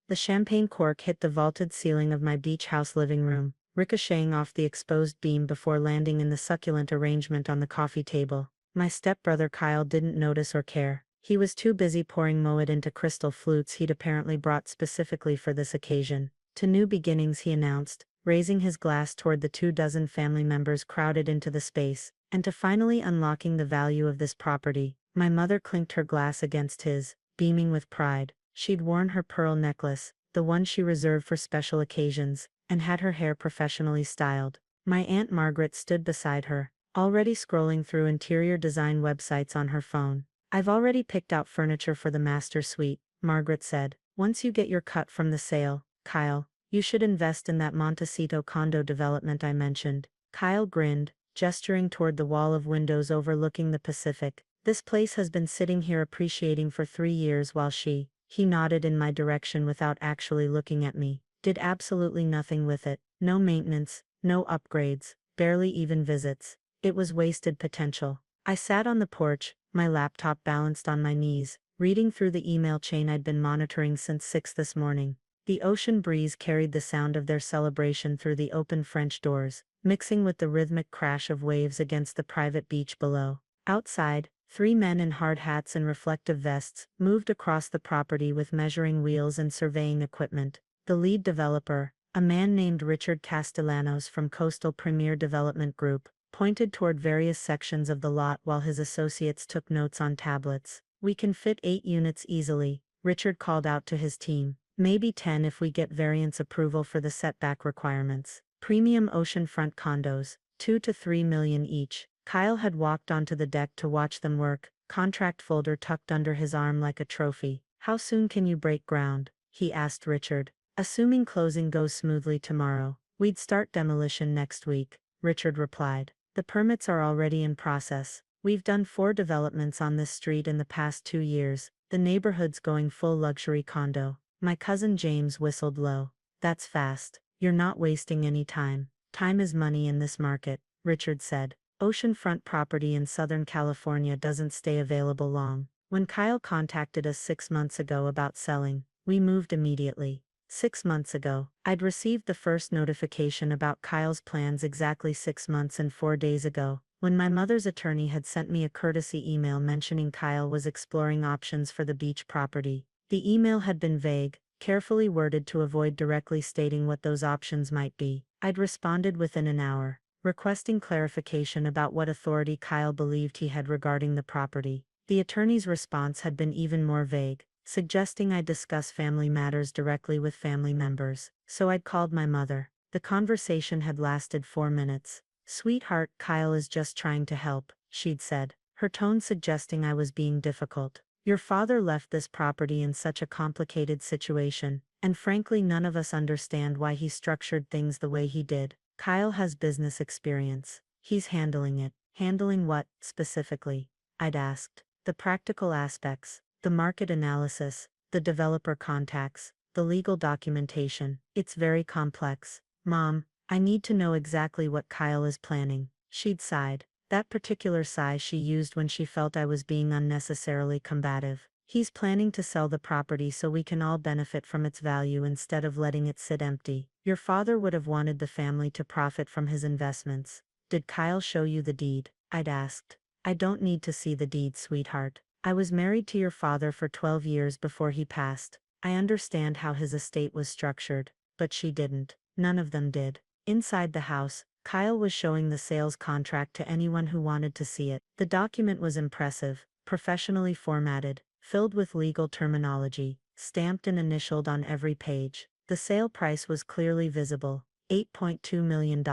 The champagne cork hit the vaulted ceiling of my beach house living room, ricocheting off the exposed beam before landing in the succulent arrangement on the coffee table. My stepbrother Kyle didn't notice or care. He was too busy pouring Moet into crystal flutes he'd apparently brought specifically for this occasion. To new beginnings, he announced, raising his glass toward the 24 family members crowded into the space, and to finally unlocking the value of this property. My mother clinked her glass against his, beaming with pride. She'd worn her pearl necklace, the one she reserved for special occasions, and had her hair professionally styled. My Aunt Margaret stood beside her, already scrolling through interior design websites on her phone. "I've already picked out furniture for the master suite," Margaret said. "Once you get your cut from the sale, Kyle, you should invest in that Montecito condo development I mentioned." Kyle grinned, gesturing toward the wall of windows overlooking the Pacific. "This place has been sitting here appreciating for 3 years while he nodded in my direction without actually looking at me, did absolutely nothing with it. No maintenance, no upgrades, barely even visits. It was wasted potential." I sat on the porch, my laptop balanced on my knees, reading through the email chain I'd been monitoring since 6 this morning. The ocean breeze carried the sound of their celebration through the open French doors, mixing with the rhythmic crash of waves against the private beach below. Outside, 3 men in hard hats and reflective vests moved across the property with measuring wheels and surveying equipment. The lead developer, a man named Richard Castellanos from Coastal Premier Development Group, pointed toward various sections of the lot while his associates took notes on tablets. "We can fit 8 units easily," Richard called out to his team. "Maybe 10 if we get variance approval for the setback requirements. Premium oceanfront condos, 2 to 3 million each." Kyle had walked onto the deck to watch them work, contract folder tucked under his arm like a trophy. "How soon can you break ground?" he asked Richard. "Assuming closing goes smoothly tomorrow, we'd start demolition next week," Richard replied. "The permits are already in process. We've done 4 developments on this street in the past 2 years. The neighborhood's going full luxury condo." My cousin James whistled low. "That's fast. You're not wasting any time." "Time is money in this market," Richard said. "Oceanfront property in Southern California doesn't stay available long. When Kyle contacted us 6 months ago about selling, we moved immediately." 6 months ago, I'd received the first notification about Kyle's plans exactly 6 months and 4 days ago, when my mother's attorney had sent me a courtesy email mentioning Kyle was exploring options for the beach property. The email had been vague, carefully worded to avoid directly stating what those options might be. I'd responded within an hour, requesting clarification about what authority Kyle believed he had regarding the property. The attorney's response had been even more vague, suggesting I discuss family matters directly with family members. So I'd called my mother. The conversation had lasted 4 minutes. "Sweetheart, Kyle is just trying to help," she'd said, her tone suggesting I was being difficult. "Your father left this property in such a complicated situation, and frankly none of us understand why he structured things the way he did. Kyle has business experience. He's handling it." "Handling what, specifically?" I'd asked. "The practical aspects, the market analysis, the developer contacts, the legal documentation. It's very complex. Mom, I need to know exactly what Kyle is planning." She'd sighed, that particular sigh she used when she felt I was being unnecessarily combative. "He's planning to sell the property so we can all benefit from its value instead of letting it sit empty. Your father would have wanted the family to profit from his investments." "Did Kyle show you the deed?" I'd asked. "I don't need to see the deed, sweetheart. I was married to your father for 12 years before he passed. I understand how his estate was structured, but she didn't. None of them did." Inside the house, Kyle was showing the sales contract to anyone who wanted to see it. The document was impressive, professionally formatted, filled with legal terminology, stamped and initialed on every page. The sale price was clearly visible, $8.2 million.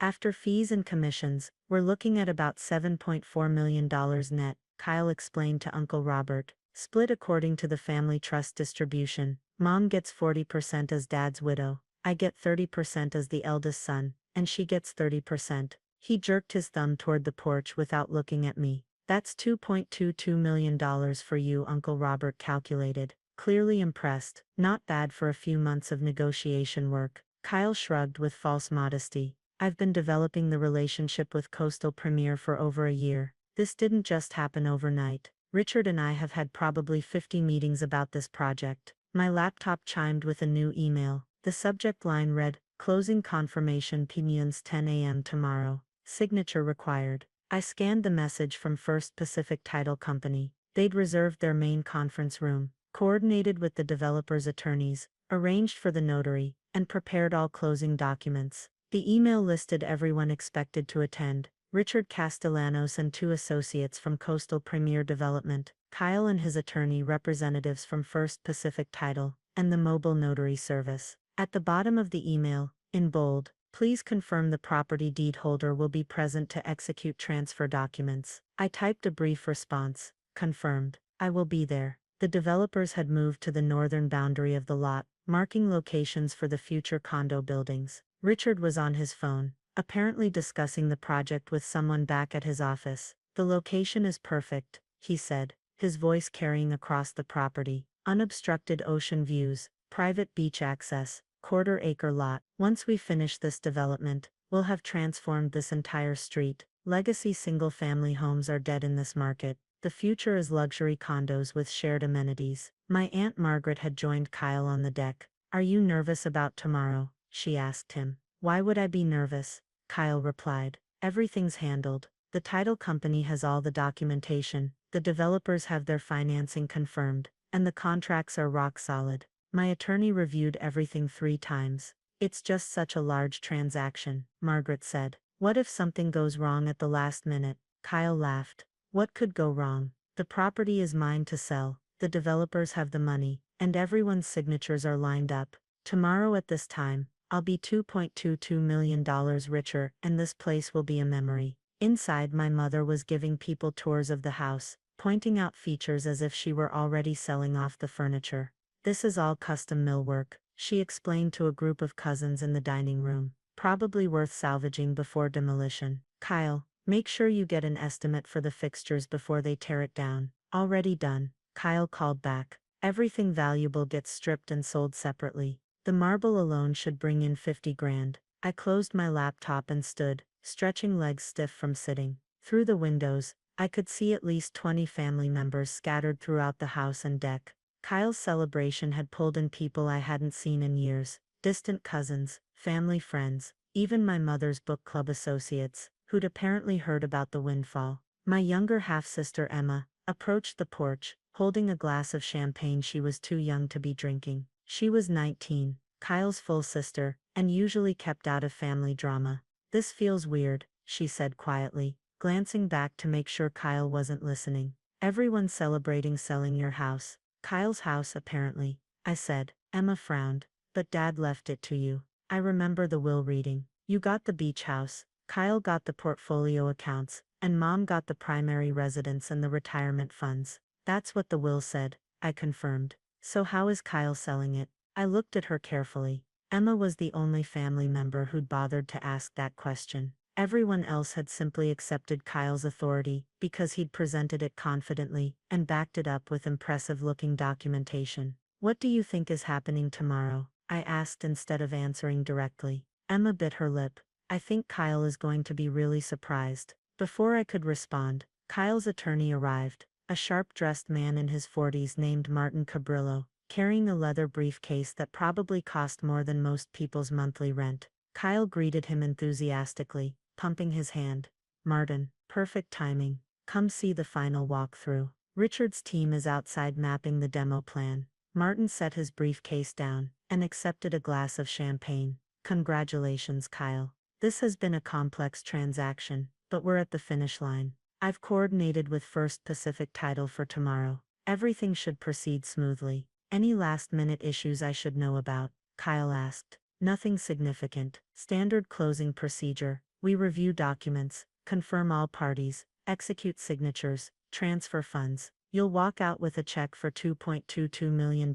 "After fees and commissions, we're looking at about $7.4 million net," Kyle explained to Uncle Robert. "Split according to the family trust distribution. Mom gets 40% as Dad's widow, I get 30% as the eldest son, and she gets 30%. He jerked his thumb toward the porch without looking at me. "That's $2.22 million for you," Uncle Robert calculated, clearly impressed. "Not bad for a few months of negotiation work." Kyle shrugged with false modesty. "I've been developing the relationship with Coastal Premier for over a year. This didn't just happen overnight. Richard and I have had probably 50 meetings about this project. My laptop chimed with a new email. The subject line read, "Closing confirmation p.m. 10 a.m. tomorrow. Signature required." I scanned the message from First Pacific Title Company. They'd reserved their main conference room, coordinated with the developer's attorneys, arranged for the notary, and prepared all closing documents. The email listed everyone expected to attend: Richard Castellanos and two associates from Coastal Premier Development, Kyle and his attorney representatives from First Pacific Title, and the mobile notary service. At the bottom of the email, in bold, "Please confirm the property deed holder will be present to execute transfer documents." I typed a brief response: "Confirmed. I will be there." The developers had moved to the northern boundary of the lot, marking locations for the future condo buildings. Richard was on his phone, apparently discussing the project with someone back at his office. "The location is perfect," he said, his voice carrying across the property. "Unobstructed ocean views, private beach access, quarter-acre lot. Once we finish this development, we'll have transformed this entire street. Legacy single-family homes are dead in this market. The future is luxury condos with shared amenities." My Aunt Margaret had joined Kyle on the deck. "Are you nervous about tomorrow?" she asked him. "Why would I be nervous?" Kyle replied. "Everything's handled. The title company has all the documentation, the developers have their financing confirmed, and the contracts are rock solid. My attorney reviewed everything 3 times. It's just such a large transaction," Margaret said. "What if something goes wrong at the last minute?" Kyle laughed. "What could go wrong? The property is mine to sell, the developers have the money, and everyone's signatures are lined up. Tomorrow at this time, I'll be $2.22 million richer, and this place will be a memory." Inside, my mother was giving people tours of the house, pointing out features as if she were already selling off the furniture. "This is all custom millwork," she explained to a group of cousins in the dining room. "Probably worth salvaging before demolition. Kyle, make sure you get an estimate for the fixtures before they tear it down." "Already done," Kyle called back. "Everything valuable gets stripped and sold separately. The marble alone should bring in 50 grand. I closed my laptop and stood, stretching legs stiff from sitting. Through the windows, I could see at least 20 family members scattered throughout the house and deck. Kyle's celebration had pulled in people I hadn't seen in years: distant cousins, family friends, even my mother's book club associates, who'd apparently heard about the windfall. My younger half-sister Emma approached the porch, holding a glass of champagne she was too young to be drinking. She was 19, Kyle's full sister, and usually kept out of family drama. "This feels weird," she said quietly, glancing back to make sure Kyle wasn't listening. "Everyone's celebrating selling your house." "Kyle's house, apparently," I said. Emma frowned. "But Dad left it to you." I remember the will reading. "You got the beach house, Kyle got the portfolio accounts, and Mom got the primary residence and the retirement funds." "That's what the will said," I confirmed. "So how is Kyle selling it?" I looked at her carefully. Emma was the only family member who'd bothered to ask that question. Everyone else had simply accepted Kyle's authority because he'd presented it confidently and backed it up with impressive-looking documentation. "What do you think is happening tomorrow?" I asked instead of answering directly. Emma bit her lip. "I think Kyle is going to be really surprised." Before I could respond, Kyle's attorney arrived, a sharp-dressed man in his 40s named Martin Cabrillo, carrying a leather briefcase that probably cost more than most people's monthly rent. Kyle greeted him enthusiastically, pumping his hand. "Martin, perfect timing. Come see the final walkthrough. Richard's team is outside mapping the demo plan." Martin set his briefcase down and accepted a glass of champagne. "Congratulations, Kyle. This has been a complex transaction, but we're at the finish line. I've coordinated with First Pacific Title for tomorrow. Everything should proceed smoothly." "Any last-minute issues I should know about?" Kyle asked. "Nothing significant. Standard closing procedure. We review documents, confirm all parties, execute signatures, transfer funds. You'll walk out with a check for $2.22 million,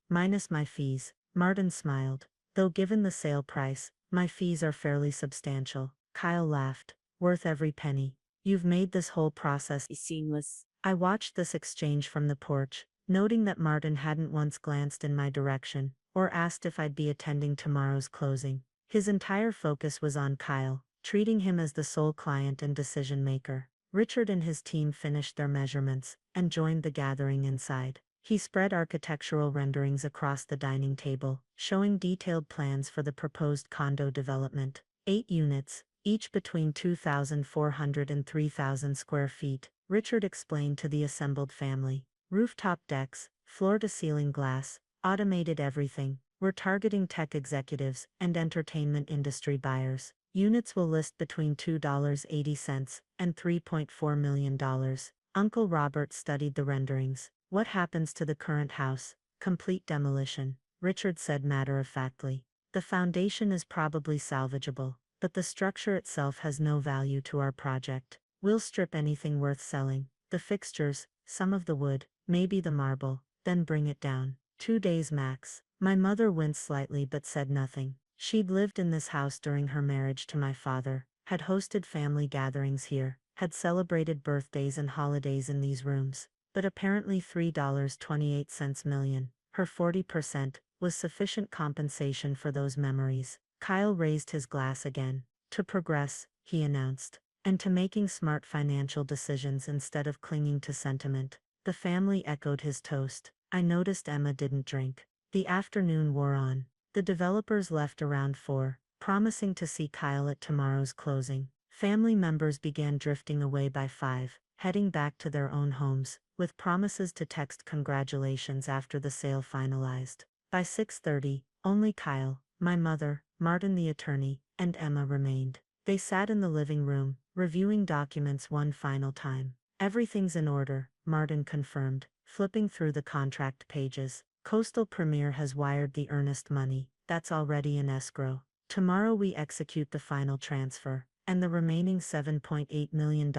minus my fees." Martin smiled. "Though given the sale price, my fees are fairly substantial." Kyle laughed. "Worth every penny. You've made this whole process seamless." I watched this exchange from the porch, noting that Martin hadn't once glanced in my direction, or asked if I'd be attending tomorrow's closing. His entire focus was on Kyle, treating him as the sole client and decision maker. Richard and his team finished their measurements and joined the gathering inside. He spread architectural renderings across the dining table, showing detailed plans for the proposed condo development. 8 units, each between 2,400 and 3,000 square feet, Richard explained to the assembled family. Rooftop decks, floor-to-ceiling glass, automated everything. We're targeting tech executives and entertainment industry buyers. Units will list between $2.80 and $3.4 million. Uncle Robert studied the renderings. What happens to the current house? Complete demolition, Richard said matter-of-factly. The foundation is probably salvageable, but the structure itself has no value to our project. We'll strip anything worth selling. The fixtures, some of the wood, maybe the marble, then bring it down. 2 days max. My mother winced slightly but said nothing. She'd lived in this house during her marriage to my father, had hosted family gatherings here, had celebrated birthdays and holidays in these rooms. But apparently $3.28 million, her 40%, was sufficient compensation for those memories. Kyle raised his glass again. To progress, he announced, and to making smart financial decisions instead of clinging to sentiment. The family echoed his toast. I noticed Emma didn't drink. The afternoon wore on. The developers left around 4, promising to see Kyle at tomorrow's closing. Family members began drifting away by 5, heading back to their own homes, with promises to text congratulations after the sale finalized. By 6:30, only Kyle, my mother, Martin the attorney, and Emma remained. They sat in the living room, reviewing documents one final time. Everything's in order, Martin confirmed, flipping through the contract pages. Coastal Premier has wired the earnest money, that's already in escrow. Tomorrow we execute the final transfer, and the remaining $7.8 million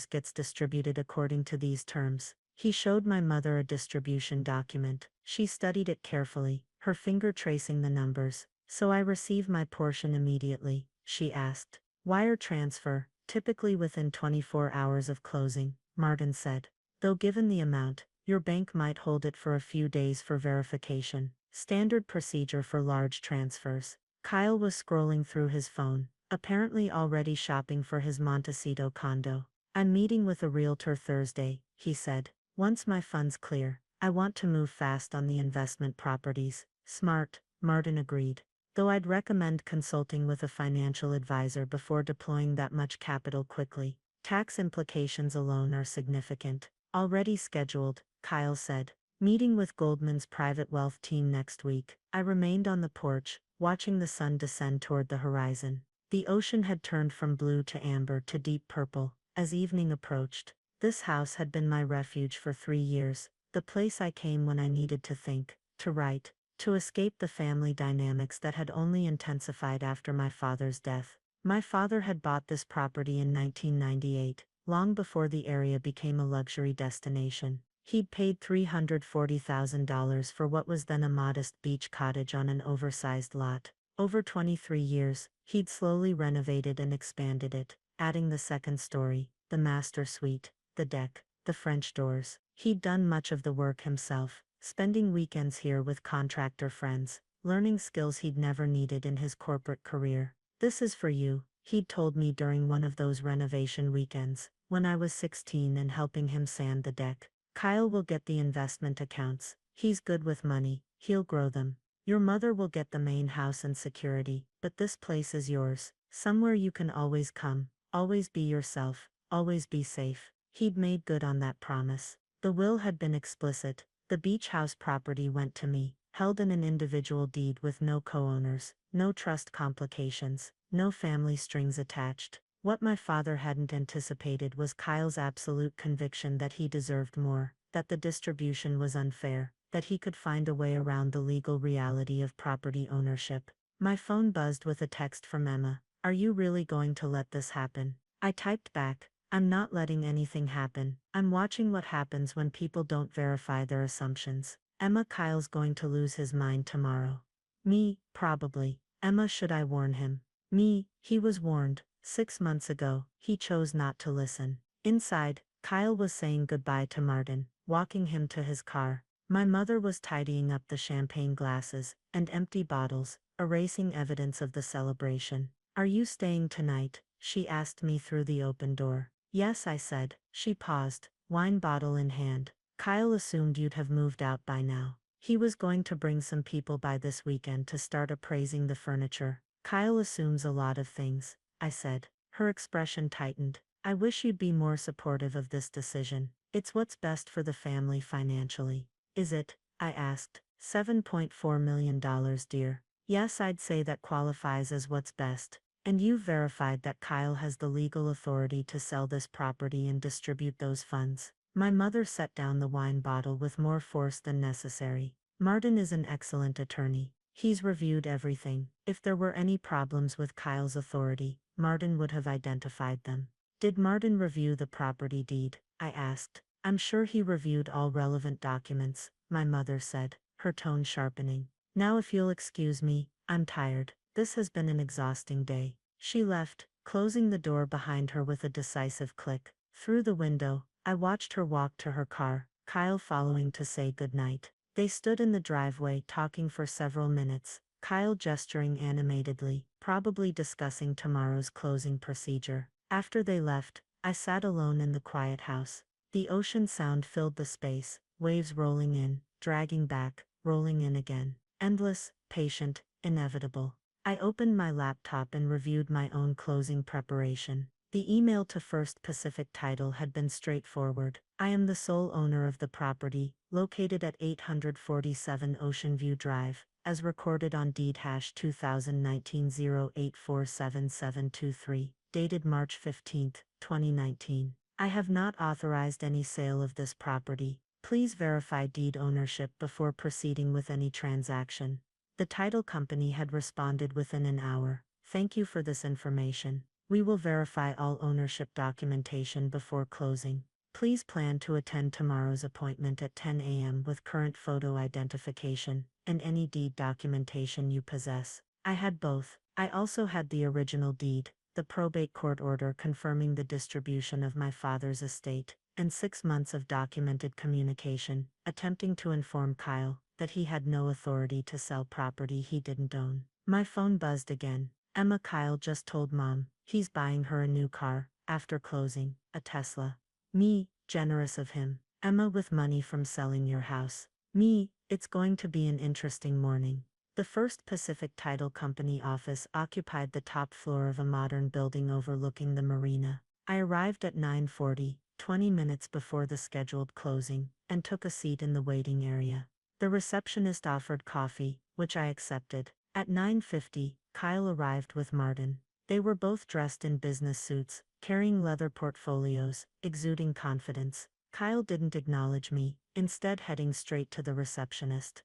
gets distributed according to these terms. He showed my mother a distribution document. She studied it carefully, her finger tracing the numbers. So I receive my portion immediately, she asked. Wire transfer, typically within 24 hours of closing, Martin said. Though given the amount, your bank might hold it for a few days for verification. Standard procedure for large transfers. Kyle was scrolling through his phone, apparently already shopping for his Montecito condo. I'm meeting with a realtor Thursday, he said. Once my funds clear, I want to move fast on the investment properties. Smart, Martin agreed. Though I'd recommend consulting with a financial advisor before deploying that much capital quickly. Tax implications alone are significant. Already scheduled, Kyle said. Meeting with Goldman's private wealth team next week. I remained on the porch, watching the sun descend toward the horizon. The ocean had turned from blue to amber to deep purple as evening approached. This house had been my refuge for 3 years, the place I came when I needed to think, to write, to escape the family dynamics that had only intensified after my father's death. My father had bought this property in 1998, long before the area became a luxury destination. He'd paid $340,000 for what was then a modest beach cottage on an oversized lot. Over 23 years, he'd slowly renovated and expanded it, adding the second story, the master suite, the deck, the French doors. He'd done much of the work himself, spending weekends here with contractor friends, learning skills he'd never needed in his corporate career. This is for you, he'd told me during one of those renovation weekends, when I was 16 and helping him sand the deck. Kyle will get the investment accounts. He's good with money, he'll grow them. Your mother will get the main house and security, but this place is yours, somewhere you can always come, always be yourself, always be safe. He'd made good on that promise. The will had been explicit. The beach house property went to me, held in an individual deed with no co-owners, no trust complications, no family strings attached. What my father hadn't anticipated was Kyle's absolute conviction that he deserved more, that the distribution was unfair, that he could find a way around the legal reality of property ownership. My phone buzzed with a text from Emma. Are you really going to let this happen? I typed back, I'm not letting anything happen. I'm watching what happens when people don't verify their assumptions. Emma, Kyle's going to lose his mind tomorrow. Me, probably. Emma, should I warn him? Me, he was warned. 6 months ago, he chose not to listen. Inside, Kyle was saying goodbye to Martin, walking him to his car. My mother was tidying up the champagne glasses and empty bottles, erasing evidence of the celebration. Are you staying tonight? She asked me through the open door. Yes, I said. She paused, wine bottle in hand. Kyle assumed you'd have moved out by now. He was going to bring some people by this weekend to start appraising the furniture. Kyle assumes a lot of things, I said. Her expression tightened. I wish you'd be more supportive of this decision. It's what's best for the family financially. Is it? I asked. $7.4 million, dear. Yes, I'd say that qualifies as what's best. And you've verified that Kyle has the legal authority to sell this property and distribute those funds. My mother set down the wine bottle with more force than necessary. Martin is an excellent attorney. He's reviewed everything. If there were any problems with Kyle's authority, Martin would have identified them. Did Martin review the property deed? I asked. I'm sure he reviewed all relevant documents, my mother said, her tone sharpening. Now if you'll excuse me, I'm tired. This has been an exhausting day. She left, closing the door behind her with a decisive click. Through the window, I watched her walk to her car, Kyle following to say goodnight. They stood in the driveway talking for several minutes, Kyle gesturing animatedly, probably discussing tomorrow's closing procedure. After they left, I sat alone in the quiet house. The ocean sound filled the space, waves rolling in, dragging back, rolling in again. Endless, patient, inevitable. I opened my laptop and reviewed my own closing preparation. The email to First Pacific Title had been straightforward. I am the sole owner of the property, located at 847 Ocean View Drive, as recorded on deed hash 2019-08477723, dated March 15, 2019. I have not authorized any sale of this property. Please verify deed ownership before proceeding with any transaction. The title company had responded within an hour. Thank you for this information. We will verify all ownership documentation before closing. Please plan to attend tomorrow's appointment at 10 a.m. with current photo identification and any deed documentation you possess. I had both. I also had the original deed, the probate court order confirming the distribution of my father's estate, and 6 months of documented communication, attempting to inform Kyle that he had no authority to sell property he didn't own. My phone buzzed again. Emma, Kyle just told Mom he's buying her a new car, after closing, a Tesla. Me, generous of him. Emma, with money from selling your house. Me, it's going to be an interesting morning. The First Pacific Title Company office occupied the top floor of a modern building overlooking the marina. I arrived at 9:40, 20 minutes before the scheduled closing, and took a seat in the waiting area. The receptionist offered coffee, which I accepted. At 9:50, Kyle arrived with Martin. They were both dressed in business suits, carrying leather portfolios, exuding confidence. Kyle didn't acknowledge me, instead heading straight to the receptionist.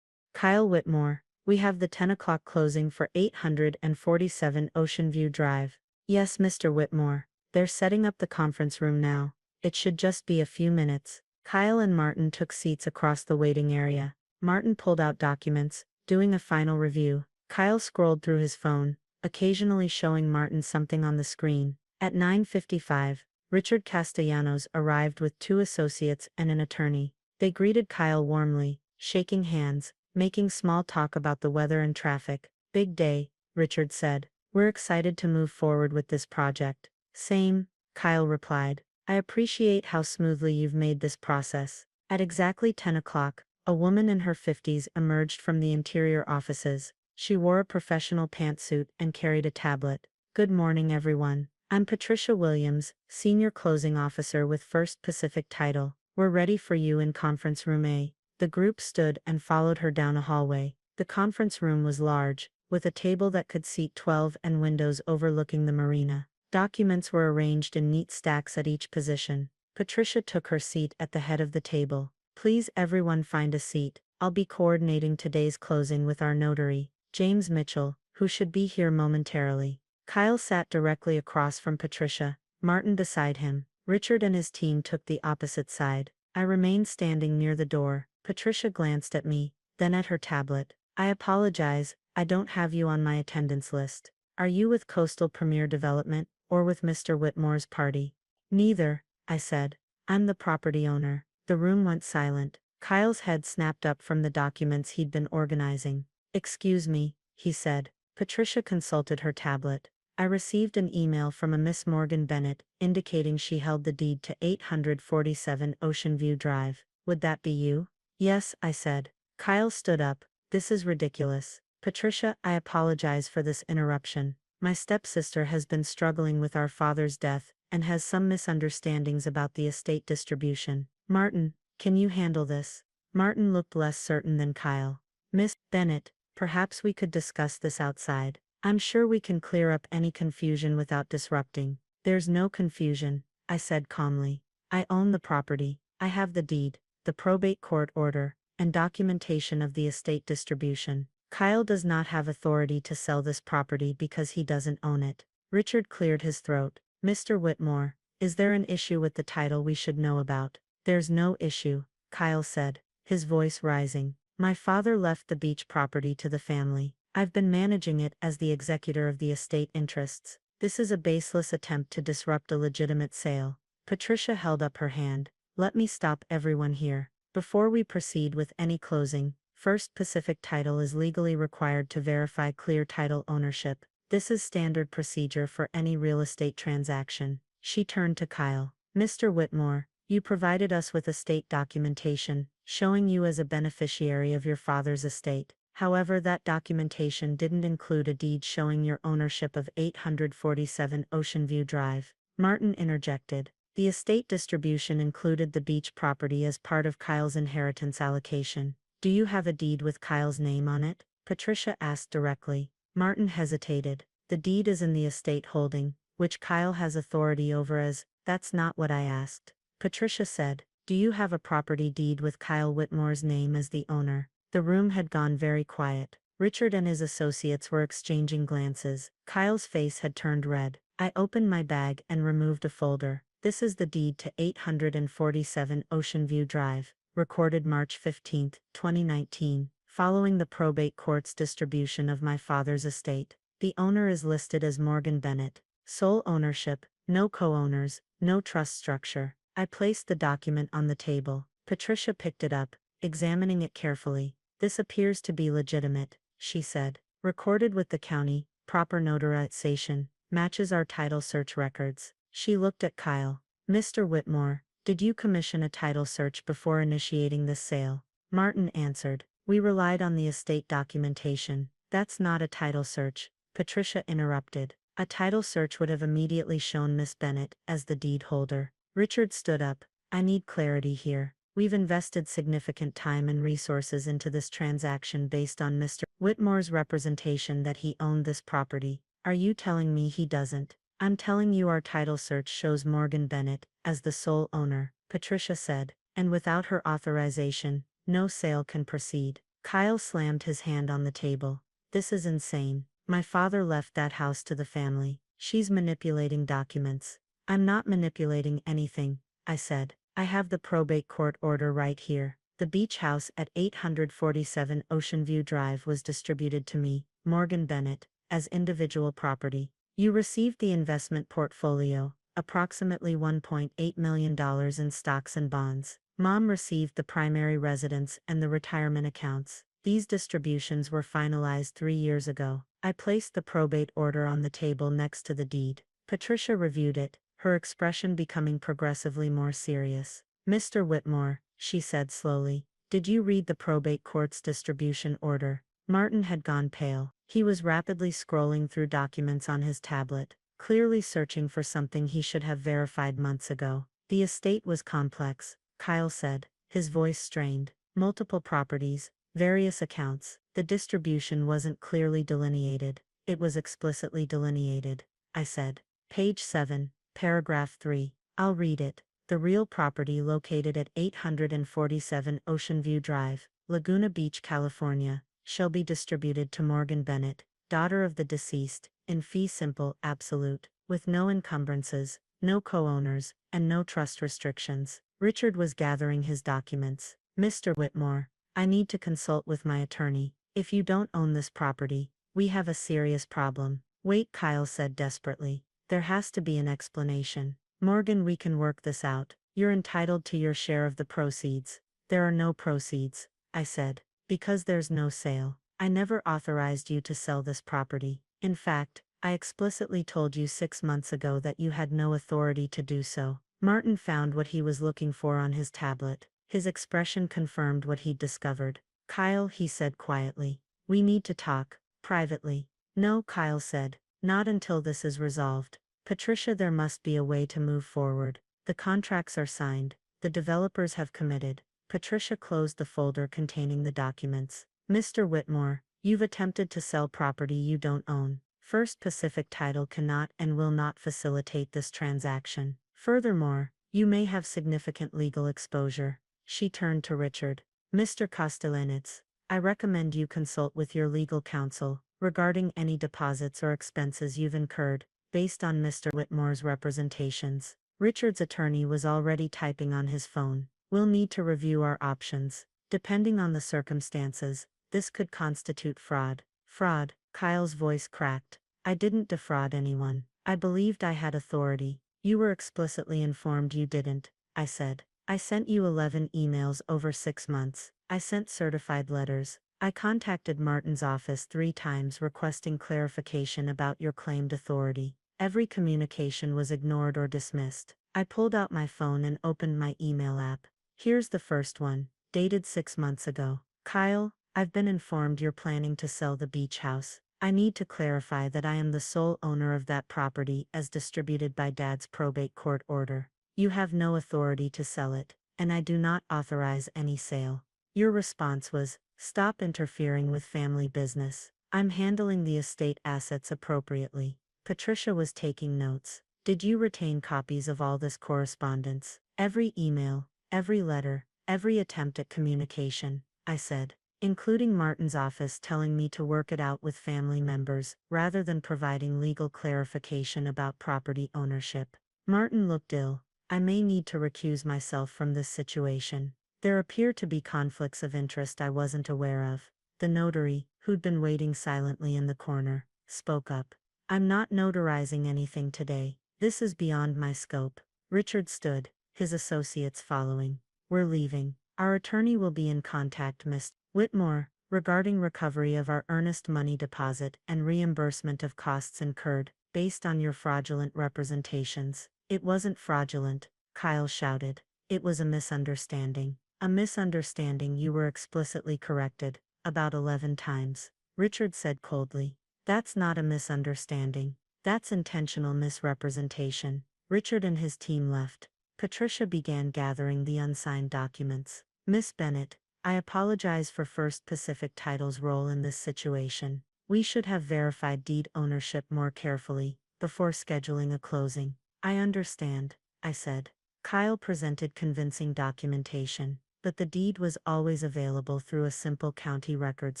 Kyle Whitmore, we have the 10 o'clock closing for 847 Ocean View Drive. Yes, Mr. Whitmore. They're setting up the conference room now. It should just be a few minutes. Kyle and Martin took seats across the waiting area. Martin pulled out documents, doing a final review. Kyle scrolled through his phone, occasionally showing Martin something on the screen. At 9:55, Richard Castellanos arrived with 2 associates and an attorney. They greeted Kyle warmly, shaking hands, making small talk about the weather and traffic. Big day, Richard said. We're excited to move forward with this project. Same, Kyle replied. I appreciate how smoothly you've made this process. At exactly 10 o'clock, a woman in her 50s emerged from the interior offices. She wore a professional pantsuit and carried a tablet. Good morning, everyone. I'm Patricia Williams, Senior Closing Officer with First Pacific Title. We're ready for you in Conference Room A. The group stood and followed her down a hallway. The conference room was large, with a table that could seat 12 and windows overlooking the marina. Documents were arranged in neat stacks at each position. Patricia took her seat at the head of the table. Please everyone find a seat. I'll be coordinating today's closing with our notary, James Mitchell, who should be here momentarily. Kyle sat directly across from Patricia, Martin beside him. Richard and his team took the opposite side. I remained standing near the door. Patricia glanced at me, then at her tablet. I apologize, I don't have you on my attendance list. Are you with Coastal Premier Development, or with Mr. Whitmore's party? Neither, I said. I'm the property owner. The room went silent. Kyle's head snapped up from the documents he'd been organizing. Excuse me, he said. Patricia consulted her tablet. I received an email from a Miss Morgan Bennett, indicating she held the deed to 847 Ocean View Drive. Would that be you? Yes, I said. Kyle stood up. This is ridiculous. Patricia, I apologize for this interruption. My stepsister has been struggling with our father's death and has some misunderstandings about the estate distribution. Martin, can you handle this? Martin looked less certain than Kyle. Miss Bennett, perhaps we could discuss this outside. I'm sure we can clear up any confusion without disrupting. There's no confusion, I said calmly. I own the property. I have the deed, the probate court order, and documentation of the estate distribution. Kyle does not have authority to sell this property because he doesn't own it. Richard cleared his throat. Mr. Whitmore, is there an issue with the title we should know about? There's no issue, Kyle said, his voice rising. My father left the beach property to the family. I've been managing it as the executor of the estate interests. This is a baseless attempt to disrupt a legitimate sale. Patricia held up her hand. Let me stop everyone here. Before we proceed with any closing, First Pacific Title is legally required to verify clear title ownership. This is standard procedure for any real estate transaction. She turned to Kyle. Mr. Whitmore, you provided us with estate documentation, showing you as a beneficiary of your father's estate. However, that documentation didn't include a deed showing your ownership of 847 Ocean View Drive. Martin interjected. The estate distribution included the beach property as part of Kyle's inheritance allocation. Do you have a deed with Kyle's name on it? Patricia asked directly. Martin hesitated. The deed is in the estate holding, which Kyle has authority over as, that's not what I asked. Patricia said, do you have a property deed with Kyle Whitmore's name as the owner? The room had gone very quiet. Richard and his associates were exchanging glances. Kyle's face had turned red. I opened my bag and removed a folder. This is the deed to 847 Ocean View Drive, recorded March 15, 2019, following the probate court's distribution of my father's estate. The owner is listed as Morgan Bennett. Sole ownership, no co-owners, no trust structure. I placed the document on the table. Patricia picked it up, examining it carefully. This appears to be legitimate, she said. Recorded with the county, proper notarization, matches our title search records. She looked at Kyle. Mr. Whitmore, did you commission a title search before initiating this sale? Martin answered. We relied on the estate documentation. That's not a title search, Patricia interrupted. A title search would have immediately shown Miss Bennett as the deed holder. Richard stood up. I need clarity here. We've invested significant time and resources into this transaction based on Mr. Whitmore's representation that he owned this property. Are you telling me he doesn't? I'm telling you our title search shows Morgan Bennett as the sole owner, Patricia said, and without her authorization, no sale can proceed. Kyle slammed his hand on the table. This is insane. My father left that house to the family. She's manipulating documents. I'm not manipulating anything, I said. I have the probate court order right here. The beach house at 847 Ocean View Drive was distributed to me, Morgan Bennett, as individual property. You received the investment portfolio, approximately $1.8 million in stocks and bonds. Mom received the primary residence and the retirement accounts. These distributions were finalized 3 years ago. I placed the probate order on the table next to the deed. Patricia reviewed it, her expression becoming progressively more serious. Mr. Whitmore, she said slowly, did you read the probate court's distribution order? Martin had gone pale. He was rapidly scrolling through documents on his tablet, clearly searching for something he should have verified months ago. The estate was complex, Kyle said, his voice strained. Multiple properties, various accounts. The distribution wasn't clearly delineated. It was explicitly delineated, I said. Page 7, paragraph 3. I'll read it. The real property located at 847 Ocean View Drive, Laguna Beach, California, shall be distributed to Morgan Bennett, daughter of the deceased, in fee simple absolute, with no encumbrances, no co-owners, and no trust restrictions. Richard was gathering his documents. Mr. Whitmore, I need to consult with my attorney. If you don't own this property, we have a serious problem. Wait, Kyle said desperately. There has to be an explanation. Morgan, we can work this out. You're entitled to your share of the proceeds. There are no proceeds, I said. Because there's no sale. I never authorized you to sell this property. In fact, I explicitly told you 6 months ago that you had no authority to do so. Martin found what he was looking for on his tablet. His expression confirmed what he'd discovered. Kyle, he said quietly. We need to talk, privately. No, Kyle said. Not until this is resolved. Patricia, there must be a way to move forward. The contracts are signed. The developers have committed. Patricia closed the folder containing the documents. Mr. Whitmore, you've attempted to sell property you don't own. First Pacific Title cannot and will not facilitate this transaction. Furthermore, you may have significant legal exposure. She turned to Richard. Mr. Castellanets, I recommend you consult with your legal counsel regarding any deposits or expenses you've incurred, based on Mr. Whitmore's representations. Richard's attorney was already typing on his phone. We'll need to review our options. Depending on the circumstances, this could constitute fraud. Fraud, Kyle's voice cracked. I didn't defraud anyone. I believed I had authority. You were explicitly informed you didn't, I said. I sent you 11 emails over 6 months. I sent certified letters. I contacted Martin's office 3 times requesting clarification about your claimed authority. Every communication was ignored or dismissed. I pulled out my phone and opened my email app. Here's the first one, dated 6 months ago. Kyle, I've been informed you're planning to sell the beach house. I need to clarify that I am the sole owner of that property as distributed by Dad's probate court order. You have no authority to sell it, and I do not authorize any sale. Your response was, stop interfering with family business. I'm handling the estate assets appropriately. Patricia was taking notes. Did you retain copies of all this correspondence? Every email, every letter, every attempt at communication, I said, including Martin's office telling me to work it out with family members, rather than providing legal clarification about property ownership. Martin looked ill. I may need to recuse myself from this situation. There appear to be conflicts of interest I wasn't aware of. The notary, who'd been waiting silently in the corner, spoke up. I'm not notarizing anything today. This is beyond my scope. Richard stood, his associates following. We're leaving. Our attorney will be in contact, Miss Whitmore, regarding recovery of our earnest money deposit and reimbursement of costs incurred, based on your fraudulent representations. It wasn't fraudulent, Kyle shouted. It was a misunderstanding. A misunderstanding you were explicitly corrected, about 11 times. Richard said coldly. That's not a misunderstanding. That's intentional misrepresentation. Richard and his team left. Patricia began gathering the unsigned documents. Miss Bennett, I apologize for First Pacific Title's role in this situation. We should have verified deed ownership more carefully, before scheduling a closing. I understand, I said. Kyle presented convincing documentation, but the deed was always available through a simple county records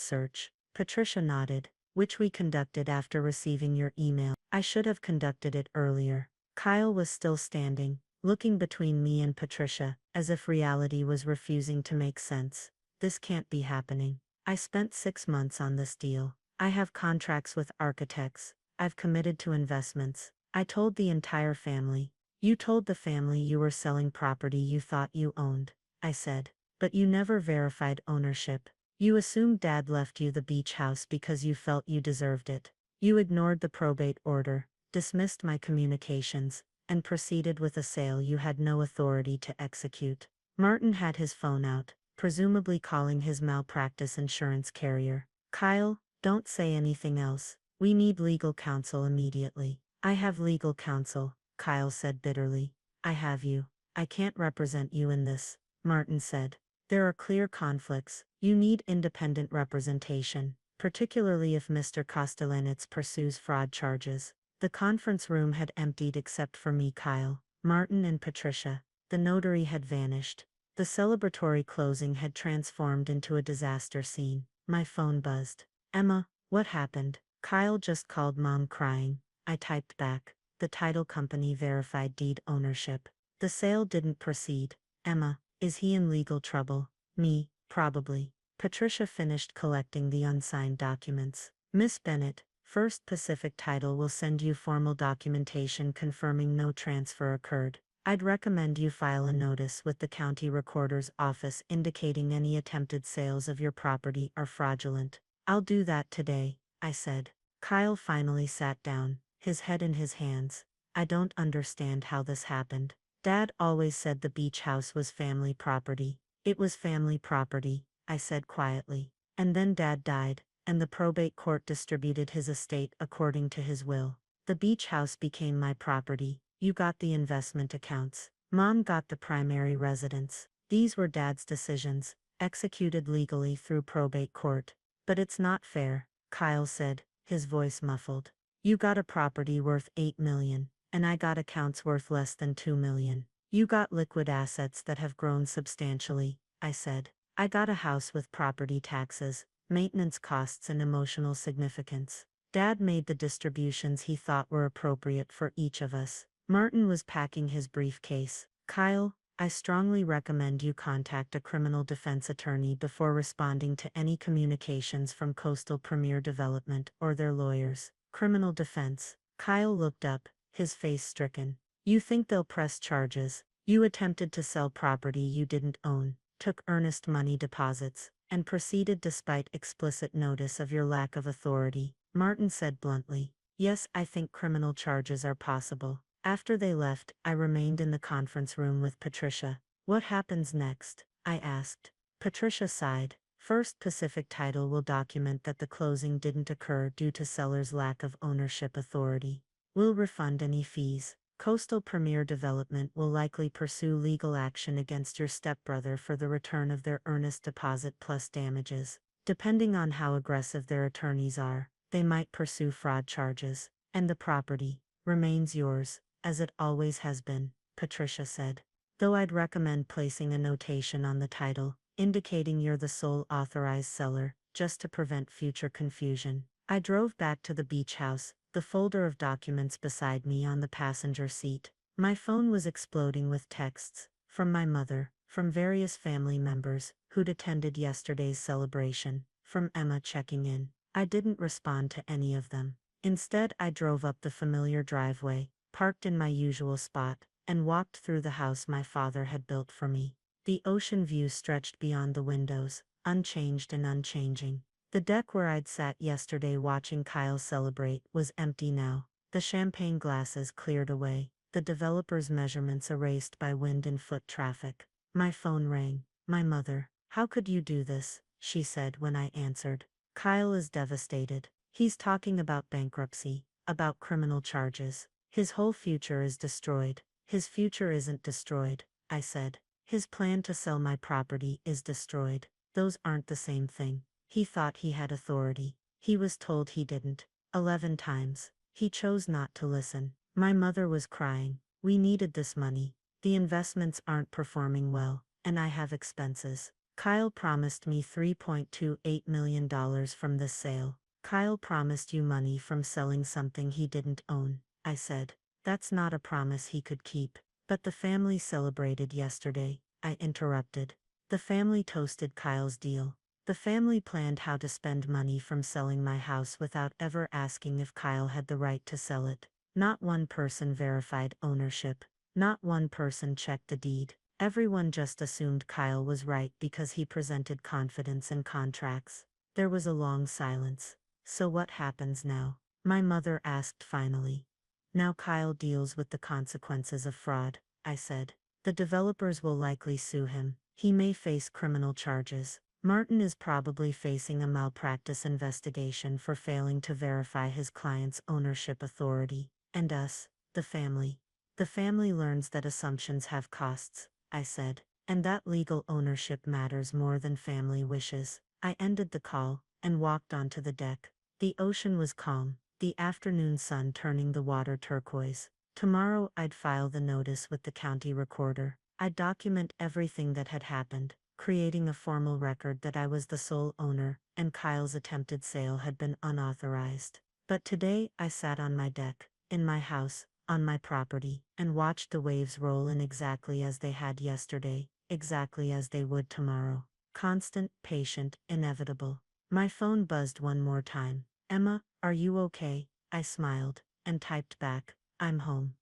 search. Patricia nodded, which we conducted after receiving your email. I should have conducted it earlier. Kyle was still standing, looking between me and Patricia, as if reality was refusing to make sense. This can't be happening. I spent 6 months on this deal. I have contracts with architects. I've committed to investments. I told the entire family. You told the family you were selling property you thought you owned, I said. But you never verified ownership. You assumed Dad left you the beach house because you felt you deserved it. You ignored the probate order, dismissed my communications, and proceeded with a sale you had no authority to execute. Martin had his phone out, presumably calling his malpractice insurance carrier. Kyle, don't say anything else. We need legal counsel immediately. I have legal counsel, Kyle said bitterly. I have you. I can't represent you in this, Martin said. There are clear conflicts. You need independent representation, particularly if Mr. Castellanets pursues fraud charges. The conference room had emptied except for me, Kyle, Martin and Patricia. The notary had vanished. The celebratory closing had transformed into a disaster scene. My phone buzzed. Emma, what happened? Kyle just called Mom crying. I typed back. The title company verified deed ownership. The sale didn't proceed. Emma, is he in legal trouble? Me, probably. Patricia finished collecting the unsigned documents. Miss Bennett, First Pacific Title will send you formal documentation confirming no transfer occurred. I'd recommend you file a notice with the county recorder's office indicating any attempted sales of your property are fraudulent. I'll do that today, I said. Kyle finally sat down, his head in his hands. I don't understand how this happened. Dad always said the beach house was family property. It was family property, I said quietly. And then Dad died, and the probate court distributed his estate according to his will. The beach house became my property. You got the investment accounts. Mom got the primary residence. These were Dad's decisions, executed legally through probate court. But it's not fair, Kyle said, his voice muffled. You got a property worth $8 million, and I got accounts worth less than $2 million. You got liquid assets that have grown substantially, I said. I got a house with property taxes, maintenance costs and emotional significance. Dad made the distributions he thought were appropriate for each of us. Martin was packing his briefcase. Kyle, I strongly recommend you contact a criminal defense attorney before responding to any communications from Coastal Premier Development or their lawyers. Criminal defense. Kyle looked up, his face stricken. You think they'll press charges? You attempted to sell property you didn't own, took earnest money deposits, and proceeded despite explicit notice of your lack of authority, Martin said bluntly. Yes, I think criminal charges are possible. After they left, I remained in the conference room with Patricia. What happens next? I asked. Patricia sighed. First, Pacific Title will document that the closing didn't occur due to seller's lack of ownership authority. We'll refund any fees. Coastal Premier Development will likely pursue legal action against your stepbrother for the return of their earnest deposit plus damages. Depending on how aggressive their attorneys are, they might pursue fraud charges. And the property remains yours, as it always has been, Patricia said. Though I'd recommend placing a notation on the title, indicating you're the sole authorized seller, just to prevent future confusion. I drove back to the beach house, the folder of documents beside me on the passenger seat. My phone was exploding with texts, from my mother, from various family members, who'd attended yesterday's celebration, from Emma checking in. I didn't respond to any of them. Instead, I drove up the familiar driveway, parked in my usual spot, and walked through the house my father had built for me. The ocean view stretched beyond the windows, unchanged and unchanging. The deck where I'd sat yesterday watching Kyle celebrate was empty now. The champagne glasses cleared away, the developer's measurements erased by wind and foot traffic. My phone rang. My mother. How could you do this? She said when I answered. Kyle is devastated. He's talking about bankruptcy, about criminal charges. His whole future is destroyed. His future isn't destroyed, I said. His plan to sell my property is destroyed. Those aren't the same thing. He thought he had authority. He was told he didn't. 11 times. He chose not to listen. My mother was crying. We needed this money. The investments aren't performing well, and I have expenses. Kyle promised me $3.28 million from this sale. Kyle promised you money from selling something he didn't own, I said. That's not a promise he could keep. But the family celebrated yesterday, I interrupted. The family toasted Kyle's deal. The family planned how to spend money from selling my house without ever asking if Kyle had the right to sell it. Not one person verified ownership. Not one person checked the deed. Everyone just assumed Kyle was right because he presented confidence and contracts. There was a long silence. So what happens now? My mother asked finally. Now Kyle deals with the consequences of fraud, I said. The developers will likely sue him. He may face criminal charges. Martin is probably facing a malpractice investigation for failing to verify his client's ownership authority. And us, the family. The family learns that assumptions have costs, I said, and that legal ownership matters more than family wishes. I ended the call and walked onto the deck. The ocean was calm, the afternoon sun turning the water turquoise. Tomorrow I'd file the notice with the county recorder. I'd document everything that had happened, creating a formal record that I was the sole owner, and Kyle's attempted sale had been unauthorized. But today I sat on my deck, in my house, on my property, and watched the waves roll in exactly as they had yesterday, exactly as they would tomorrow. Constant, patient, inevitable. My phone buzzed one more time. Emma, are you okay? I smiled, and typed back, I'm home.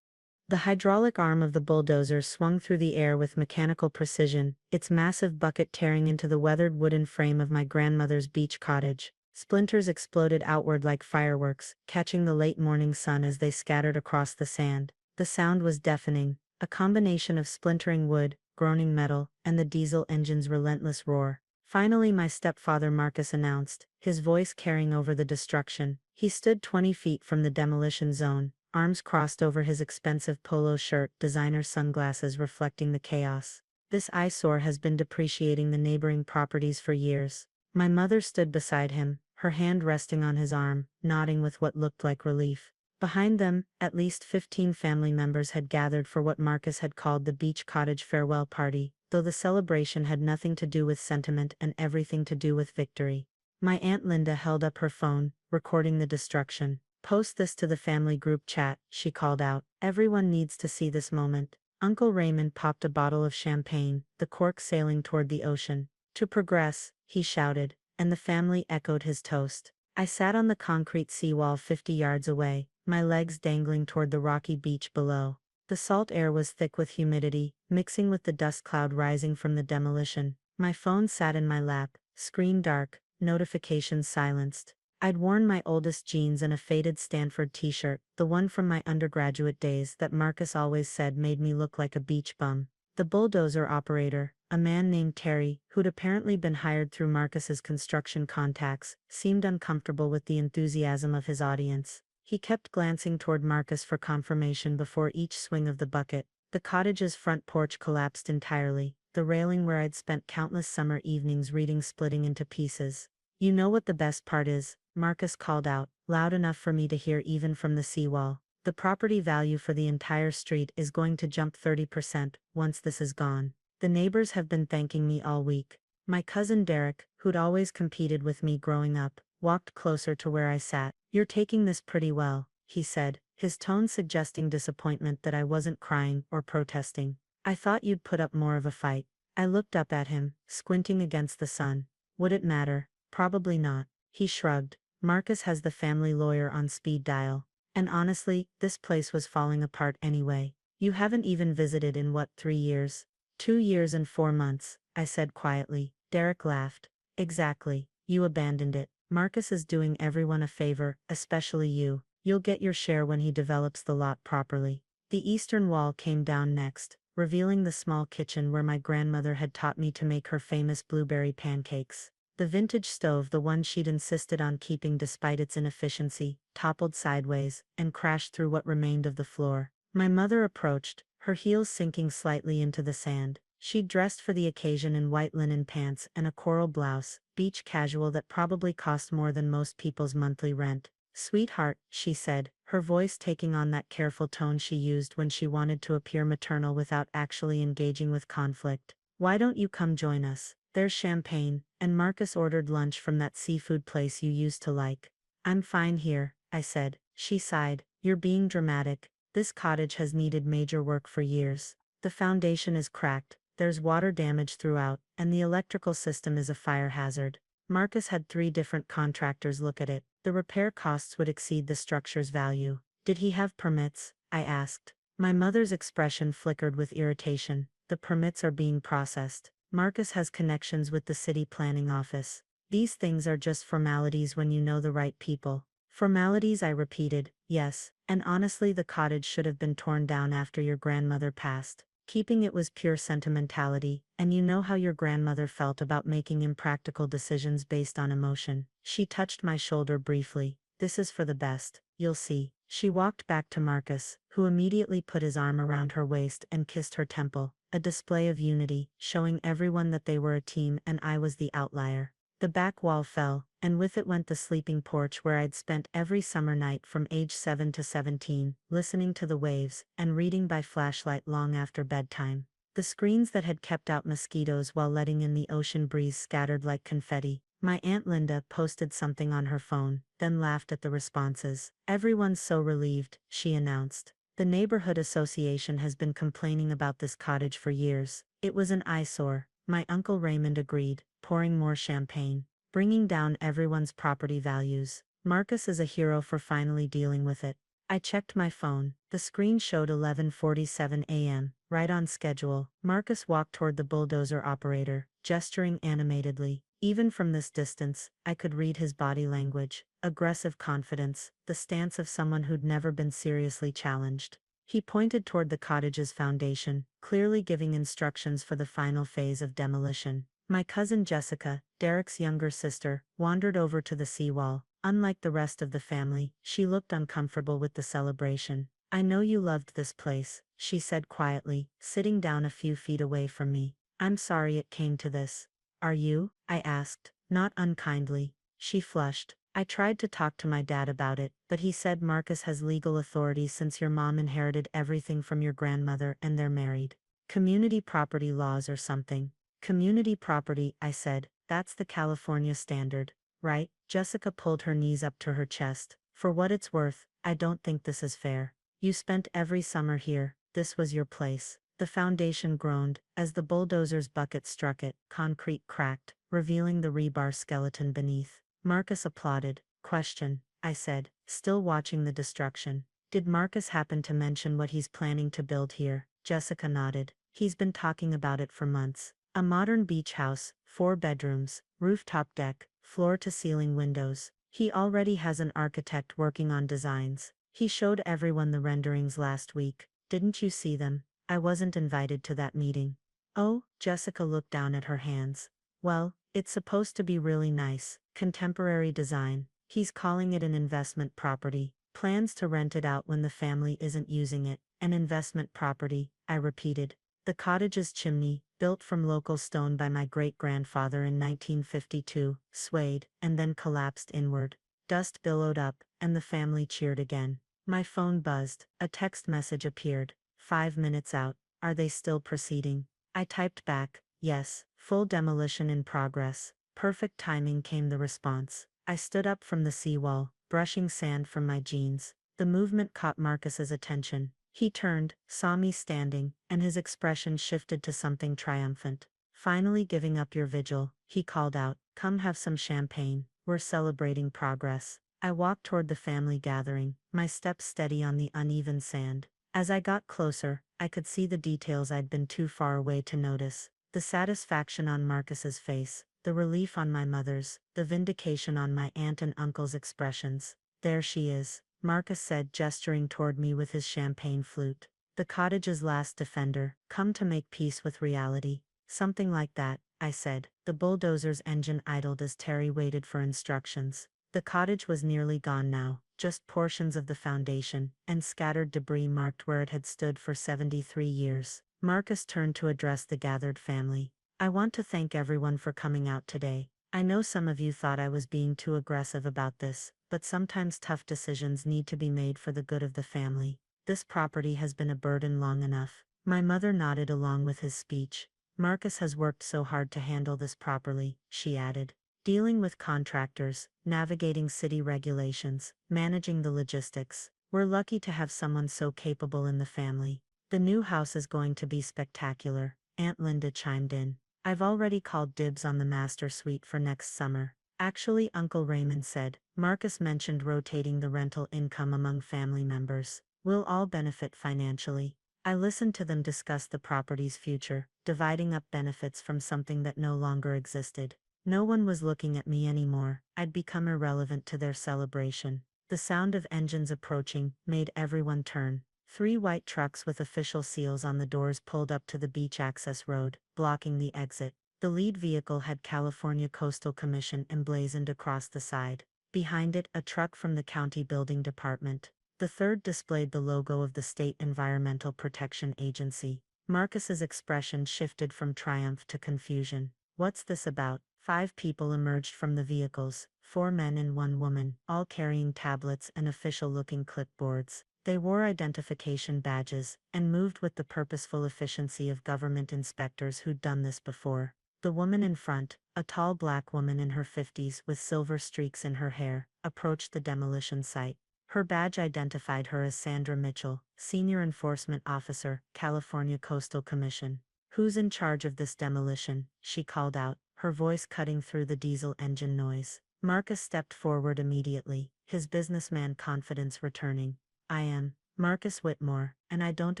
The hydraulic arm of the bulldozer swung through the air with mechanical precision, its massive bucket tearing into the weathered wooden frame of my grandmother's beach cottage. Splinters exploded outward like fireworks, catching the late morning sun as they scattered across the sand. The sound was deafening, a combination of splintering wood, groaning metal, and the diesel engine's relentless roar. Finally, my stepfather Marcus announced, his voice carrying over the destruction. He stood 20 feet from the demolition zone, arms crossed over his expensive polo shirt, designer sunglasses reflecting the chaos. This eyesore has been depreciating the neighboring properties for years. My mother stood beside him, her hand resting on his arm, nodding with what looked like relief. Behind them, at least 15 family members had gathered for what Marcus had called the beach cottage farewell party, though the celebration had nothing to do with sentiment and everything to do with victory. My Aunt Linda held up her phone, recording the destruction. "Post this to the family group chat," she called out. "Everyone needs to see this moment." Uncle Raymond popped a bottle of champagne, the cork sailing toward the ocean. "To progress," he shouted, and the family echoed his toast. I sat on the concrete seawall 50 yards away, my legs dangling toward the rocky beach below. The salt air was thick with humidity, mixing with the dust cloud rising from the demolition. My phone sat in my lap, screen dark, notifications silenced. I'd worn my oldest jeans and a faded Stanford t-shirt, the one from my undergraduate days that Marcus always said made me look like a beach bum. The bulldozer operator, a man named Terry, who'd apparently been hired through Marcus's construction contacts, seemed uncomfortable with the enthusiasm of his audience. He kept glancing toward Marcus for confirmation before each swing of the bucket. The cottage's front porch collapsed entirely, the railing where I'd spent countless summer evenings reading splitting into pieces. "You know what the best part is?" Marcus called out, loud enough for me to hear even from the seawall. "The property value for the entire street is going to jump 30% once this is gone. The neighbors have been thanking me all week." My cousin Derek, who'd always competed with me growing up, walked closer to where I sat. "You're taking this pretty well," he said, his tone suggesting disappointment that I wasn't crying or protesting. "I thought you'd put up more of a fight." I looked up at him, squinting against the sun. "Would it matter? Probably not." He shrugged. "Marcus has the family lawyer on speed dial. And honestly, this place was falling apart anyway. You haven't even visited in what, 3 years? 2 years and 4 months, I said quietly. Derek laughed. "Exactly, you abandoned it. Marcus is doing everyone a favor, especially you. You'll get your share when he develops the lot properly." The eastern wall came down next, revealing the small kitchen where my grandmother had taught me to make her famous blueberry pancakes. The vintage stove, the one she'd insisted on keeping despite its inefficiency, toppled sideways and crashed through what remained of the floor. My mother approached, her heels sinking slightly into the sand. She'd dressed for the occasion in white linen pants and a coral blouse, beach casual that probably cost more than most people's monthly rent. "Sweetheart," she said, her voice taking on that careful tone she used when she wanted to appear maternal without actually engaging with conflict. "Why don't you come join us? There's champagne, and Marcus ordered lunch from that seafood place you used to like." "I'm fine here," I said. She sighed. "You're being dramatic. This cottage has needed major work for years. The foundation is cracked, there's water damage throughout, and the electrical system is a fire hazard." Marcus had 3 different contractors look at it. The repair costs would exceed the structure's value. "Did he have permits?" I asked. My mother's expression flickered with irritation. "The permits are being processed. Marcus has connections with the city planning office. These things are just formalities when you know the right people." "Formalities," I repeated. "Yes, and honestly the cottage should have been torn down after your grandmother passed. Keeping it was pure sentimentality, and you know how your grandmother felt about making impractical decisions based on emotion." She touched my shoulder briefly. "This is for the best, you'll see." She walked back to Marcus, who immediately put his arm around her waist and kissed her temple, a display of unity, showing everyone that they were a team and I was the outlier. The back wall fell, and with it went the sleeping porch where I'd spent every summer night from age 7 to 17, listening to the waves and reading by flashlight long after bedtime. The screens that had kept out mosquitoes while letting in the ocean breeze scattered like confetti. My Aunt Linda posted something on her phone, then laughed at the responses. "Everyone's so relieved," she announced. "The neighborhood association has been complaining about this cottage for years. It was an eyesore." My Uncle Raymond agreed, pouring more champagne. "Bringing down everyone's property values. Marcus is a hero for finally dealing with it." I checked my phone. The screen showed 11:47 a.m., right on schedule. Marcus walked toward the bulldozer operator, gesturing animatedly. Even from this distance, I could read his body language. Aggressive confidence, the stance of someone who'd never been seriously challenged. He pointed toward the cottage's foundation, clearly giving instructions for the final phase of demolition. My cousin Jessica, Derek's younger sister, wandered over to the seawall. Unlike the rest of the family, she looked uncomfortable with the celebration. I know you loved this place, she said quietly, sitting down a few feet away from me. I'm sorry it came to this. Are you? I asked, not unkindly. She flushed. I tried to talk to my dad about it, but he said Marcus has legal authority since your mom inherited everything from your grandmother and they're married. Community property laws or something. Community property, I said, that's the California standard, right? Jessica pulled her knees up to her chest. For what it's worth, I don't think this is fair. You spent every summer here, this was your place. The foundation groaned, as the bulldozer's bucket struck it, concrete cracked, revealing the rebar skeleton beneath. Marcus applauded. Question, I said, still watching the destruction. Did Marcus happen to mention what he's planning to build here? Jessica nodded. He's been talking about it for months. A modern beach house, 4 bedrooms, rooftop deck, floor-to-ceiling windows. He already has an architect working on designs. He showed everyone the renderings last week. Didn't you see them? I wasn't invited to that meeting. Oh, Jessica looked down at her hands. Well, it's supposed to be really nice, contemporary design. He's calling it an investment property. Plans to rent it out when the family isn't using it. An investment property, I repeated. The cottage's chimney, built from local stone by my great-grandfather in 1952, swayed, and then collapsed inward. Dust billowed up, and the family cheered again. My phone buzzed. A text message appeared. 5 minutes out. Are they still proceeding? I typed back, yes, full demolition in progress. Perfect timing, came the response. I stood up from the seawall, brushing sand from my jeans. The movement caught Marcus's attention. He turned, saw me standing, and his expression shifted to something triumphant. Finally giving up your vigil, he called out, come have some champagne, we're celebrating progress. I walked toward the family gathering, my steps steady on the uneven sand. As I got closer, I could see the details I'd been too far away to notice. The satisfaction on Marcus's face, the relief on my mother's, the vindication on my aunt and uncle's expressions. There she is, Marcus said, gesturing toward me with his champagne flute. The cottage's last defender, come to make peace with reality. Something like that, I said. The bulldozer's engine idled as Terry waited for instructions. The cottage was nearly gone now, just portions of the foundation, and scattered debris marked where it had stood for 73 years. Marcus turned to address the gathered family. I want to thank everyone for coming out today. I know some of you thought I was being too aggressive about this, but sometimes tough decisions need to be made for the good of the family. This property has been a burden long enough. My mother nodded along with his speech. Marcus has worked so hard to handle this properly, she added. Dealing with contractors, navigating city regulations, managing the logistics. We're lucky to have someone so capable in the family. The new house is going to be spectacular, Aunt Linda chimed in. I've already called dibs on the master suite for next summer. Actually, Uncle Raymond said. Marcus mentioned rotating the rental income among family members. We'll all benefit financially. I listened to them discuss the property's future, dividing up benefits from something that no longer existed. No one was looking at me anymore. I'd become irrelevant to their celebration. The sound of engines approaching made everyone turn. 3 white trucks with official seals on the doors pulled up to the beach access road, blocking the exit. The lead vehicle had California Coastal Commission emblazoned across the side. Behind it, a truck from the county building department. The third displayed the logo of the State Environmental Protection Agency. Marcus's expression shifted from triumph to confusion. What's this about? 5 people emerged from the vehicles, 4 men and 1 woman, all carrying tablets and official-looking clipboards. They wore identification badges, and moved with the purposeful efficiency of government inspectors who'd done this before. The woman in front, a tall black woman in her 50s with silver streaks in her hair, approached the demolition site. Her badge identified her as Sandra Mitchell, Senior Enforcement Officer, California Coastal Commission. Who's in charge of this demolition? She called out, her voice cutting through the diesel engine noise. Marcus stepped forward immediately, his businessman confidence returning. I am Marcus Whitmore, and I don't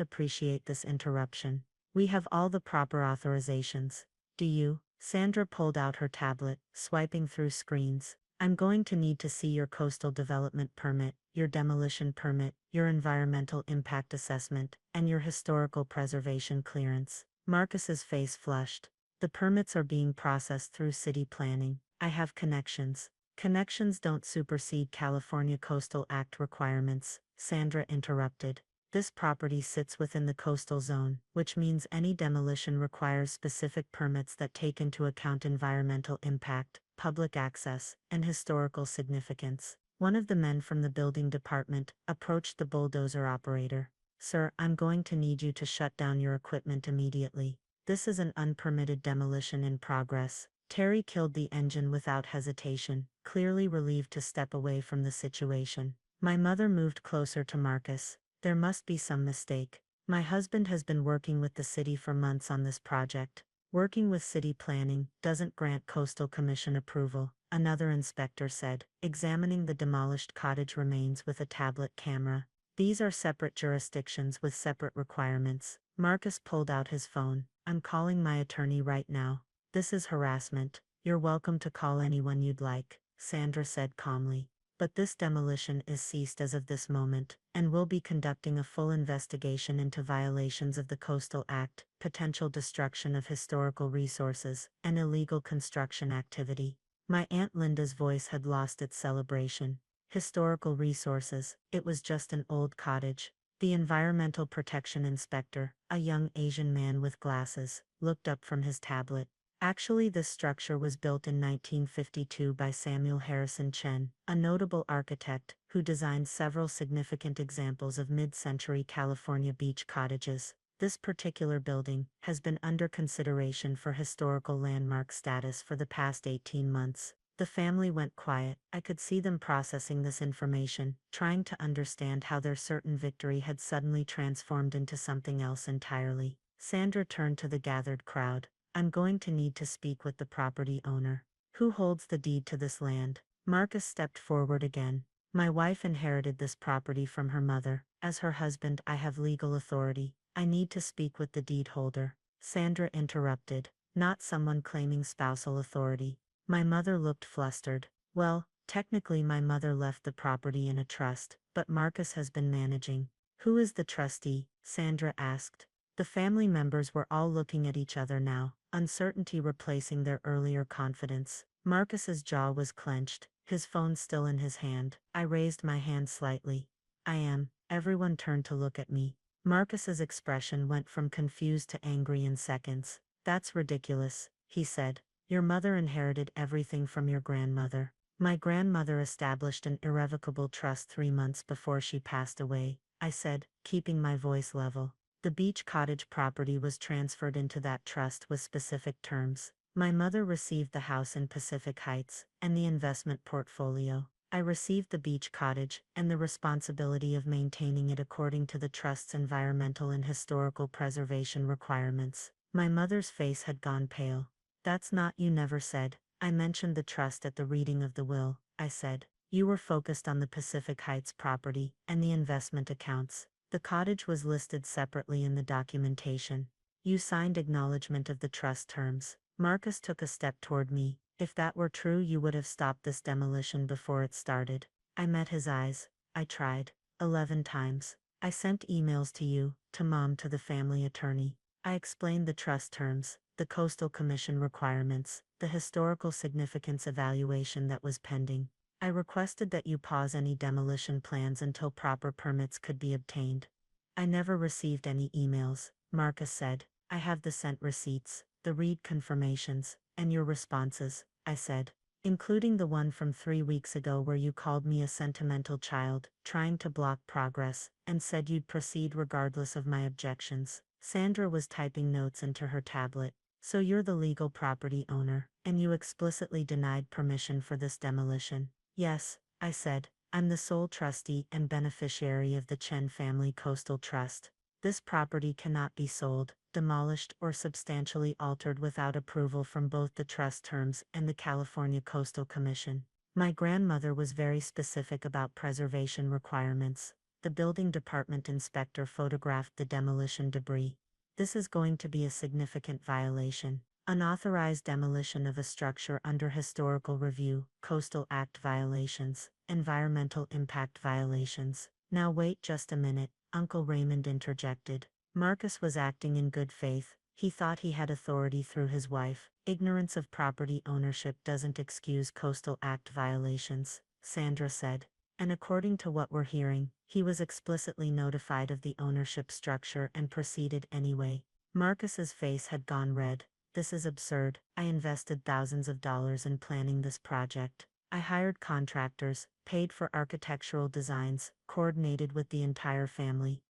appreciate this interruption. We have all the proper authorizations. Do you? Sandra pulled out her tablet, swiping through screens. I'm going to need to see your coastal development permit, your demolition permit, your environmental impact assessment, and your historical preservation clearance. Marcus's face flushed. The permits are being processed through city planning. I have connections. Connections don't supersede California Coastal Act requirements, Sandra interrupted. This property sits within the coastal zone, which means any demolition requires specific permits that take into account environmental impact, public access, and historical significance. One of the men from the building department approached the bulldozer operator. Sir, I'm going to need you to shut down your equipment immediately. This is an unpermitted demolition in progress. Terry killed the engine without hesitation, clearly relieved to step away from the situation. My mother moved closer to Marcus. There must be some mistake. My husband has been working with the city for months on this project. Working with city planning doesn't grant coastal commission approval, another inspector said, examining the demolished cottage remains with a tablet camera. These are separate jurisdictions with separate requirements. Marcus pulled out his phone. I'm calling my attorney right now. This is harassment. You're welcome to call anyone you'd like, Sandra said calmly. But this demolition is ceased as of this moment, and we'll be conducting a full investigation into violations of the Coastal Act, potential destruction of historical resources, and illegal construction activity. My Aunt Linda's voice had lost its celebration. Historical resources, it was just an old cottage. The environmental protection inspector, a young Asian man with glasses, looked up from his tablet. Actually, this structure was built in 1952 by Samuel Harrison Chen, a notable architect who designed several significant examples of mid-century California beach cottages. This particular building has been under consideration for historical landmark status for the past 18 months. The family went quiet. I could see them processing this information, trying to understand how their certain victory had suddenly transformed into something else entirely. Sandra turned to the gathered crowd. I'm going to need to speak with the property owner. Who holds the deed to this land? Marcus stepped forward again. My wife inherited this property from her mother. As her husband, I have legal authority. I need to speak with the deed holder. Sandra interrupted. Not someone claiming spousal authority. My mother looked flustered. Well, technically my mother left the property in a trust, but Marcus has been managing. Who is the trustee? Sandra asked. The family members were all looking at each other now, uncertainty replacing their earlier confidence. Marcus's jaw was clenched, his phone still in his hand. I raised my hand slightly. I am. Everyone turned to look at me. Marcus's expression went from confused to angry in seconds. That's ridiculous, he said. Your mother inherited everything from your grandmother. My grandmother established an irrevocable trust 3 months before she passed away, I said, keeping my voice level. The beach cottage property was transferred into that trust with specific terms. My mother received the house in Pacific Heights, and the investment portfolio. I received the beach cottage, and the responsibility of maintaining it according to the trust's environmental and historical preservation requirements. My mother's face had gone pale. That's not, you never said. I mentioned the trust at the reading of the will, I said. You were focused on the Pacific Heights property, and the investment accounts. The cottage was listed separately in the documentation. You signed acknowledgement of the trust terms. Marcus took a step toward me. If that were true, you would have stopped this demolition before it started. I met his eyes. I tried. 11 times. I sent emails to you, to Mom, to the family attorney. I explained the trust terms, the coastal commission requirements, the historical significance evaluation that was pending. I requested that you pause any demolition plans until proper permits could be obtained. I never received any emails, Marcus said. I have the sent receipts, the read confirmations, and your responses, I said, including the one from 3 weeks ago where you called me a sentimental child, trying to block progress, and said you'd proceed regardless of my objections. Sandra was typing notes into her tablet. So you're the legal property owner, and you explicitly denied permission for this demolition. Yes, I said, I'm the sole trustee and beneficiary of the Chen Family Coastal Trust. This property cannot be sold, demolished, or substantially altered without approval from both the trust terms and the California Coastal Commission. My grandmother was very specific about preservation requirements. The building department inspector photographed the demolition debris. This is going to be a significant violation. Unauthorized demolition of a structure under historical review, Coastal Act violations, environmental impact violations. Now wait just a minute, Uncle Raymond interjected. Marcus was acting in good faith. He thought he had authority through his wife. Ignorance of property ownership doesn't excuse Coastal Act violations, Sandra said. And according to what we're hearing, he was explicitly notified of the ownership structure and proceeded anyway. Marcus's face had gone red. This is absurd. I invested thousands of dollars in planning this project. I hired contractors, paid for architectural designs, coordinated with the entire family.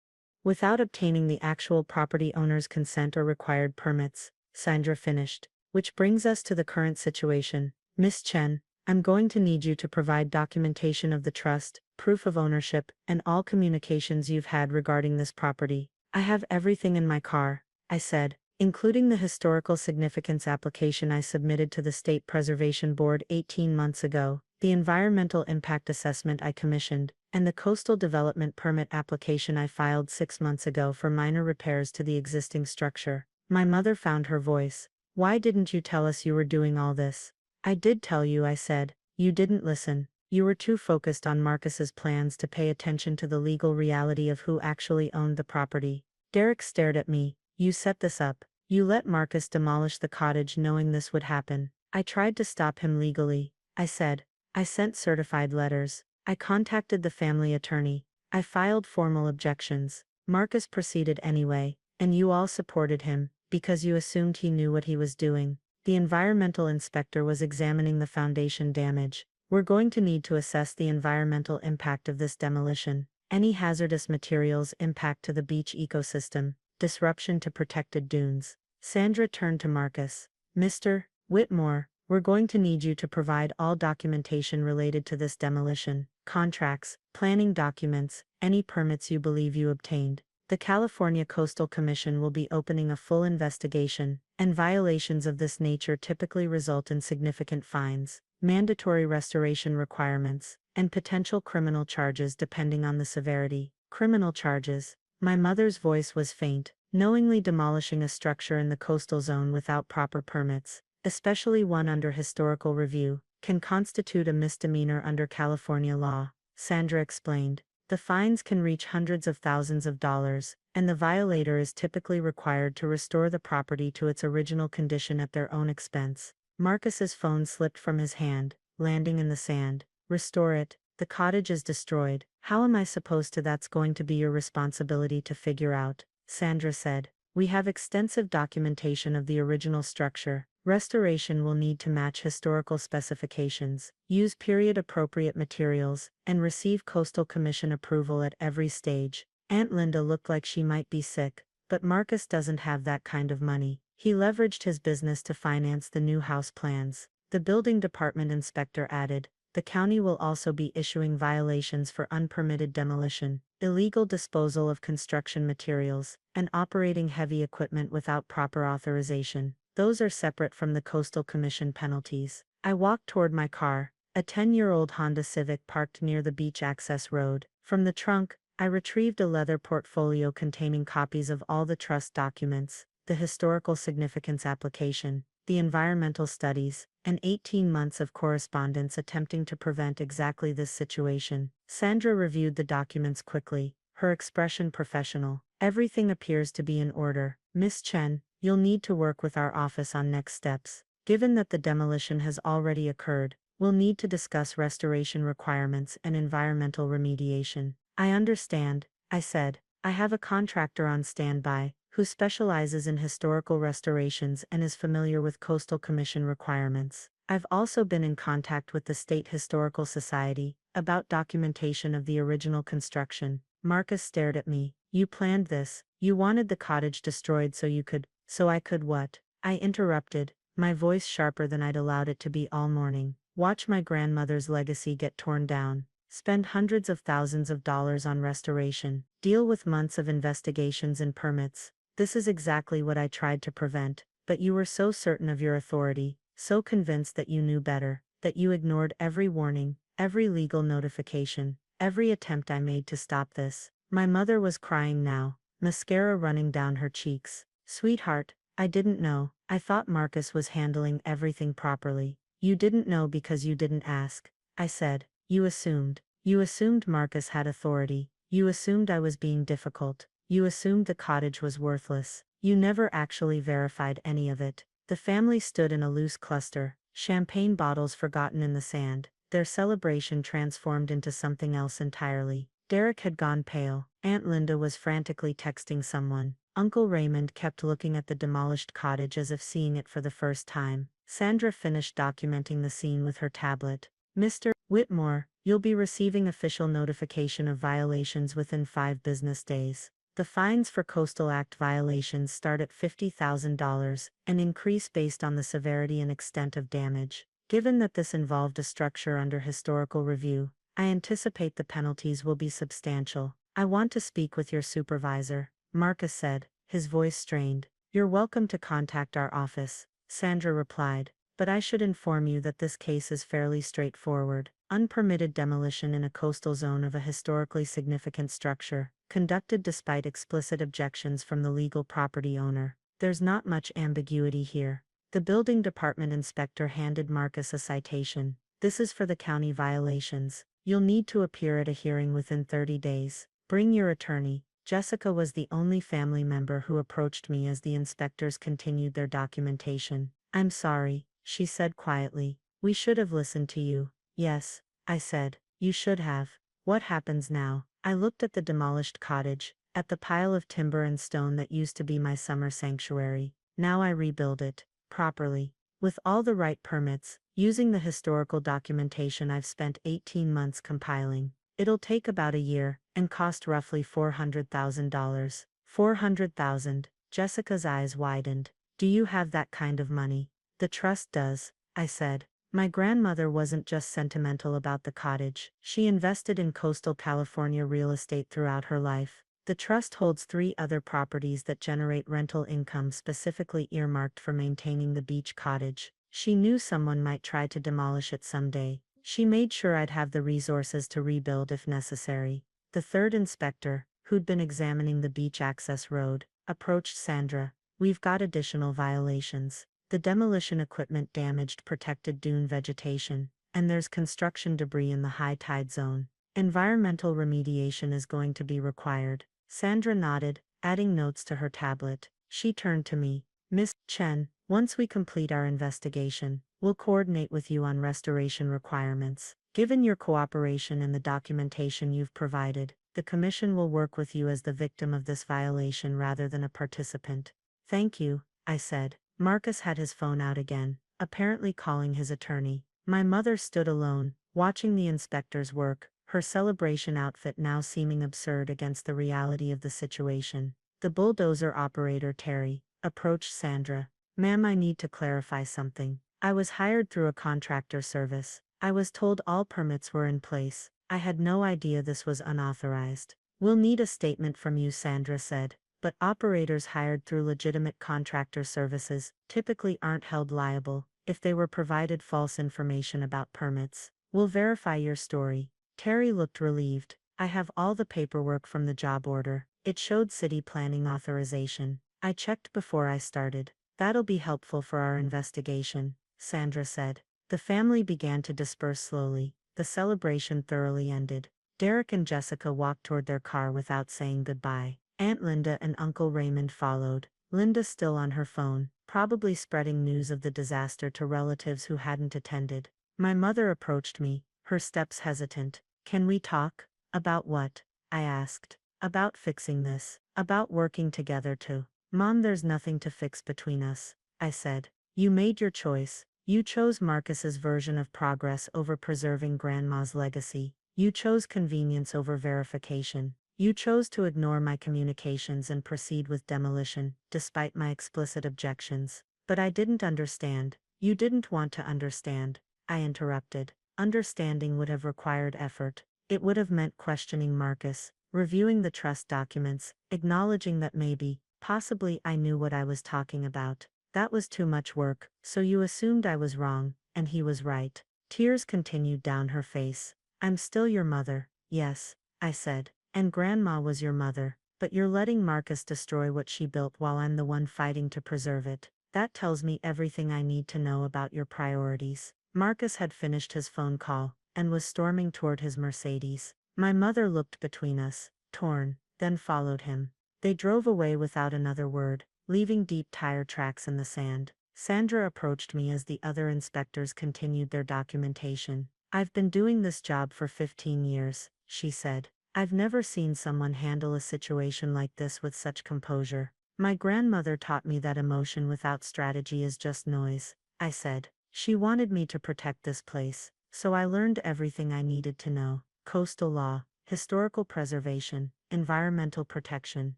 Without obtaining the actual property owner's consent or required permits, Sandra finished. Which brings us to the current situation. Miss Chen, I'm going to need you to provide documentation of the trust, proof of ownership, and all communications you've had regarding this property. I have everything in my car, I said, including the historical significance application I submitted to the State Preservation Board 18 months ago, the environmental impact assessment I commissioned, and the coastal development permit application I filed 6 months ago for minor repairs to the existing structure. My mother found her voice. Why didn't you tell us you were doing all this? I did tell you, I said. You didn't listen. You were too focused on Marcus's plans to pay attention to the legal reality of who actually owned the property. Derek stared at me. You set this up. You let Marcus demolish the cottage knowing this would happen. I tried to stop him legally, I said. I sent certified letters. I contacted the family attorney. I filed formal objections. Marcus proceeded anyway, and you all supported him, because you assumed he knew what he was doing. The environmental inspector was examining the foundation damage. We're going to need to assess the environmental impact of this demolition. Any hazardous materials impact to the beach ecosystem, disruption to protected dunes. Sandra turned to Marcus. Mr. Whitmore, we're going to need you to provide all documentation related to this demolition, contracts, planning documents, any permits you believe you obtained. The California Coastal Commission will be opening a full investigation, and violations of this nature typically result in significant fines, mandatory restoration requirements, and potential criminal charges depending on the severity. Criminal charges. My mother's voice was faint. Knowingly demolishing a structure in the coastal zone without proper permits, especially one under historical review, can constitute a misdemeanor under California law, Sandra explained. The fines can reach hundreds of thousands of dollars, and the violator is typically required to restore the property to its original condition at their own expense. Marcus's phone slipped from his hand, landing in the sand. Restore it. The cottage is destroyed. How am I supposed to? That's going to be your responsibility to figure out, Sandra said. We have extensive documentation of the original structure. Restoration will need to match historical specifications, use period-appropriate materials, and receive Coastal Commission approval at every stage. Aunt Linda looked like she might be sick, but Marcus doesn't have that kind of money. He leveraged his business to finance the new house plans. The building department inspector added, the county will also be issuing violations for unpermitted demolition, illegal disposal of construction materials, and operating heavy equipment without proper authorization. Those are separate from the Coastal Commission penalties. I walked toward my car, a 10-year-old Honda Civic parked near the beach access road. From the trunk, I retrieved a leather portfolio containing copies of all the trust documents, the historical significance application, the environmental studies, and 18 months of correspondence attempting to prevent exactly this situation. Sandra reviewed the documents quickly, her expression professional. Everything appears to be in order. Miss Chen, you'll need to work with our office on next steps. Given that the demolition has already occurred, we'll need to discuss restoration requirements and environmental remediation. I understand, I said. I have a contractor on standby, who specializes in historical restorations and is familiar with Coastal Commission requirements. I've also been in contact with the State Historical Society about documentation of the original construction. Marcus stared at me. You planned this. You wanted the cottage destroyed so I could what? I interrupted, my voice sharper than I'd allowed it to be all morning. Watch my grandmother's legacy get torn down. Spend hundreds of thousands of dollars on restoration. Deal with months of investigations and permits. This is exactly what I tried to prevent, but you were so certain of your authority, so convinced that you knew better, that you ignored every warning, every legal notification, every attempt I made to stop this. My mother was crying now, mascara running down her cheeks. Sweetheart, I didn't know. I thought Marcus was handling everything properly. You didn't know because you didn't ask. I said. You assumed. You assumed Marcus had authority. You assumed I was being difficult. You assumed the cottage was worthless. You never actually verified any of it. The family stood in a loose cluster, champagne bottles forgotten in the sand. Their celebration transformed into something else entirely. Derek had gone pale. Aunt Linda was frantically texting someone. Uncle Raymond kept looking at the demolished cottage as if seeing it for the first time. Sandra finished documenting the scene with her tablet. Mr. Whitmore, you'll be receiving official notification of violations within 5 business days. The fines for Coastal Act violations start at $50,000, an increase based on the severity and extent of damage. Given that this involved a structure under historical review, I anticipate the penalties will be substantial. I want to speak with your supervisor, Marcus said, his voice strained. You're welcome to contact our office, Sandra replied, but I should inform you that this case is fairly straightforward. Unpermitted demolition in a coastal zone of a historically significant structure, conducted despite explicit objections from the legal property owner. There's not much ambiguity here. The building department inspector handed Marcus a citation. This is for the county violations. You'll need to appear at a hearing within 30 days. Bring your attorney. Jessica was the only family member who approached me as the inspectors continued their documentation. I'm sorry, she said quietly. We should have listened to you. Yes, I said. You should have. What happens now? I looked at the demolished cottage, at the pile of timber and stone that used to be my summer sanctuary. Now I rebuild it, properly, with all the right permits, using the historical documentation I've spent 18 months compiling. It'll take about a year, and cost roughly $400,000. 400,000. Jessica's eyes widened. Do you have that kind of money? The trust does, I said. My grandmother wasn't just sentimental about the cottage. She invested in coastal California real estate throughout her life. The trust holds 3 other properties that generate rental income specifically earmarked for maintaining the beach cottage. She knew someone might try to demolish it someday. She made sure I'd have the resources to rebuild if necessary. The third inspector, who'd been examining the beach access road, approached Sandra. We've got additional violations. The demolition equipment damaged protected dune vegetation, and there's construction debris in the high tide zone. Environmental remediation is going to be required. Sandra nodded, adding notes to her tablet. She turned to me. Miss Chen, once we complete our investigation, we'll coordinate with you on restoration requirements. Given your cooperation and the documentation you've provided, the Commission will work with you as the victim of this violation rather than a participant. Thank you, I said. Marcus had his phone out again, apparently calling his attorney. My mother stood alone, watching the inspectors work, her celebration outfit now seeming absurd against the reality of the situation. The bulldozer operator, Terry, approached Sandra. Ma'am, I need to clarify something. I was hired through a contractor service. I was told all permits were in place. I had no idea this was unauthorized. We'll need a statement from you, Sandra said. But operators hired through legitimate contractor services typically aren't held liable if they were provided false information about permits. We'll verify your story. Terry looked relieved. I have all the paperwork from the job order. It showed city planning authorization. I checked before I started. That'll be helpful for our investigation, Sandra said. The family began to disperse slowly. The celebration thoroughly ended. Derek and Jessica walked toward their car without saying goodbye. Aunt Linda and Uncle Raymond followed, Linda still on her phone, probably spreading news of the disaster to relatives who hadn't attended. My mother approached me, her steps hesitant. Can we talk? About what? I asked. About fixing this. About working together too. Mom, there's nothing to fix between us, I said. You made your choice. You chose Marcus's version of progress over preserving Grandma's legacy. You chose convenience over verification. You chose to ignore my communications and proceed with demolition, despite my explicit objections. But I didn't understand. You didn't want to understand, I interrupted. Understanding would have required effort. It would have meant questioning Marcus, reviewing the trust documents, acknowledging that maybe, possibly I knew what I was talking about. That was too much work, so you assumed I was wrong, and he was right. Tears continued down her face. I'm still your mother, yes, I said. And Grandma was your mother. But you're letting Marcus destroy what she built while I'm the one fighting to preserve it. That tells me everything I need to know about your priorities. Marcus had finished his phone call and was storming toward his Mercedes. My mother looked between us, torn, then followed him. They drove away without another word, leaving deep tire tracks in the sand. Sandra approached me as the other inspectors continued their documentation. I've been doing this job for 15 years, she said. I've never seen someone handle a situation like this with such composure. My grandmother taught me that emotion without strategy is just noise, I said. She wanted me to protect this place, so I learned everything I needed to know. Coastal law, historical preservation, environmental protection,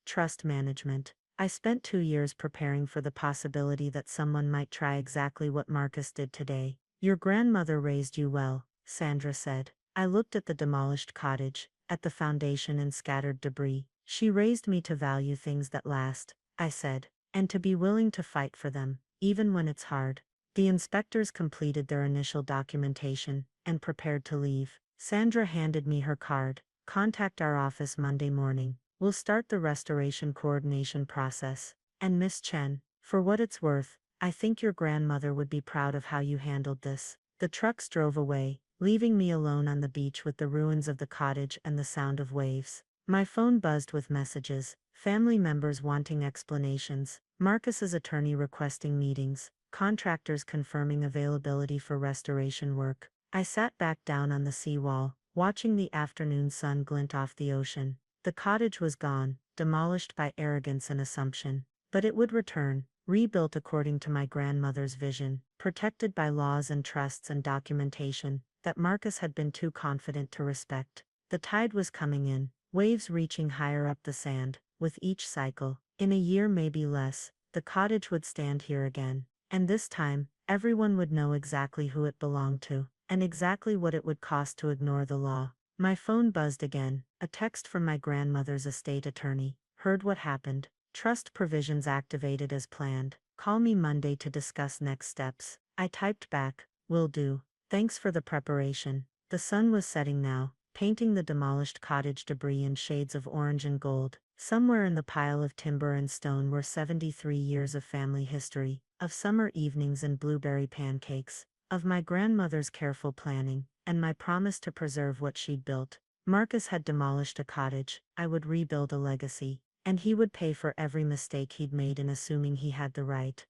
trust management. I spent 2 years preparing for the possibility that someone might try exactly what Marcus did today. Your grandmother raised you well, Sandra said. I looked at the demolished cottage, at the foundation and scattered debris. She raised me to value things that last, I said, and to be willing to fight for them, even when it's hard. The inspectors completed their initial documentation and prepared to leave. Sandra handed me her card. Contact our office Monday morning. We'll start the restoration coordination process. And Miss Chen, for what it's worth, I think your grandmother would be proud of how you handled this. The trucks drove away, leaving me alone on the beach with the ruins of the cottage and the sound of waves. My phone buzzed with messages, family members wanting explanations, Marcus's attorney requesting meetings, contractors confirming availability for restoration work. I sat back down on the seawall, watching the afternoon sun glint off the ocean. The cottage was gone, demolished by arrogance and assumption. But it would return, rebuilt according to my grandmother's vision, protected by laws and trusts and documentation that Marcus had been too confident to respect. The tide was coming in, waves reaching higher up the sand. With each cycle, in a year maybe less, the cottage would stand here again. And this time, everyone would know exactly who it belonged to, and exactly what it would cost to ignore the law. My phone buzzed again, a text from my grandmother's estate attorney. Heard what happened. Trust provisions activated as planned. Call me Monday to discuss next steps. I typed back, will do. Thanks for the preparation. The sun was setting now, painting the demolished cottage debris in shades of orange and gold. Somewhere in the pile of timber and stone were 73 years of family history, of summer evenings and blueberry pancakes, of my grandmother's careful planning, and my promise to preserve what she'd built. Marcus had demolished a cottage, I would rebuild a legacy, and he would pay for every mistake he'd made in assuming he had the right.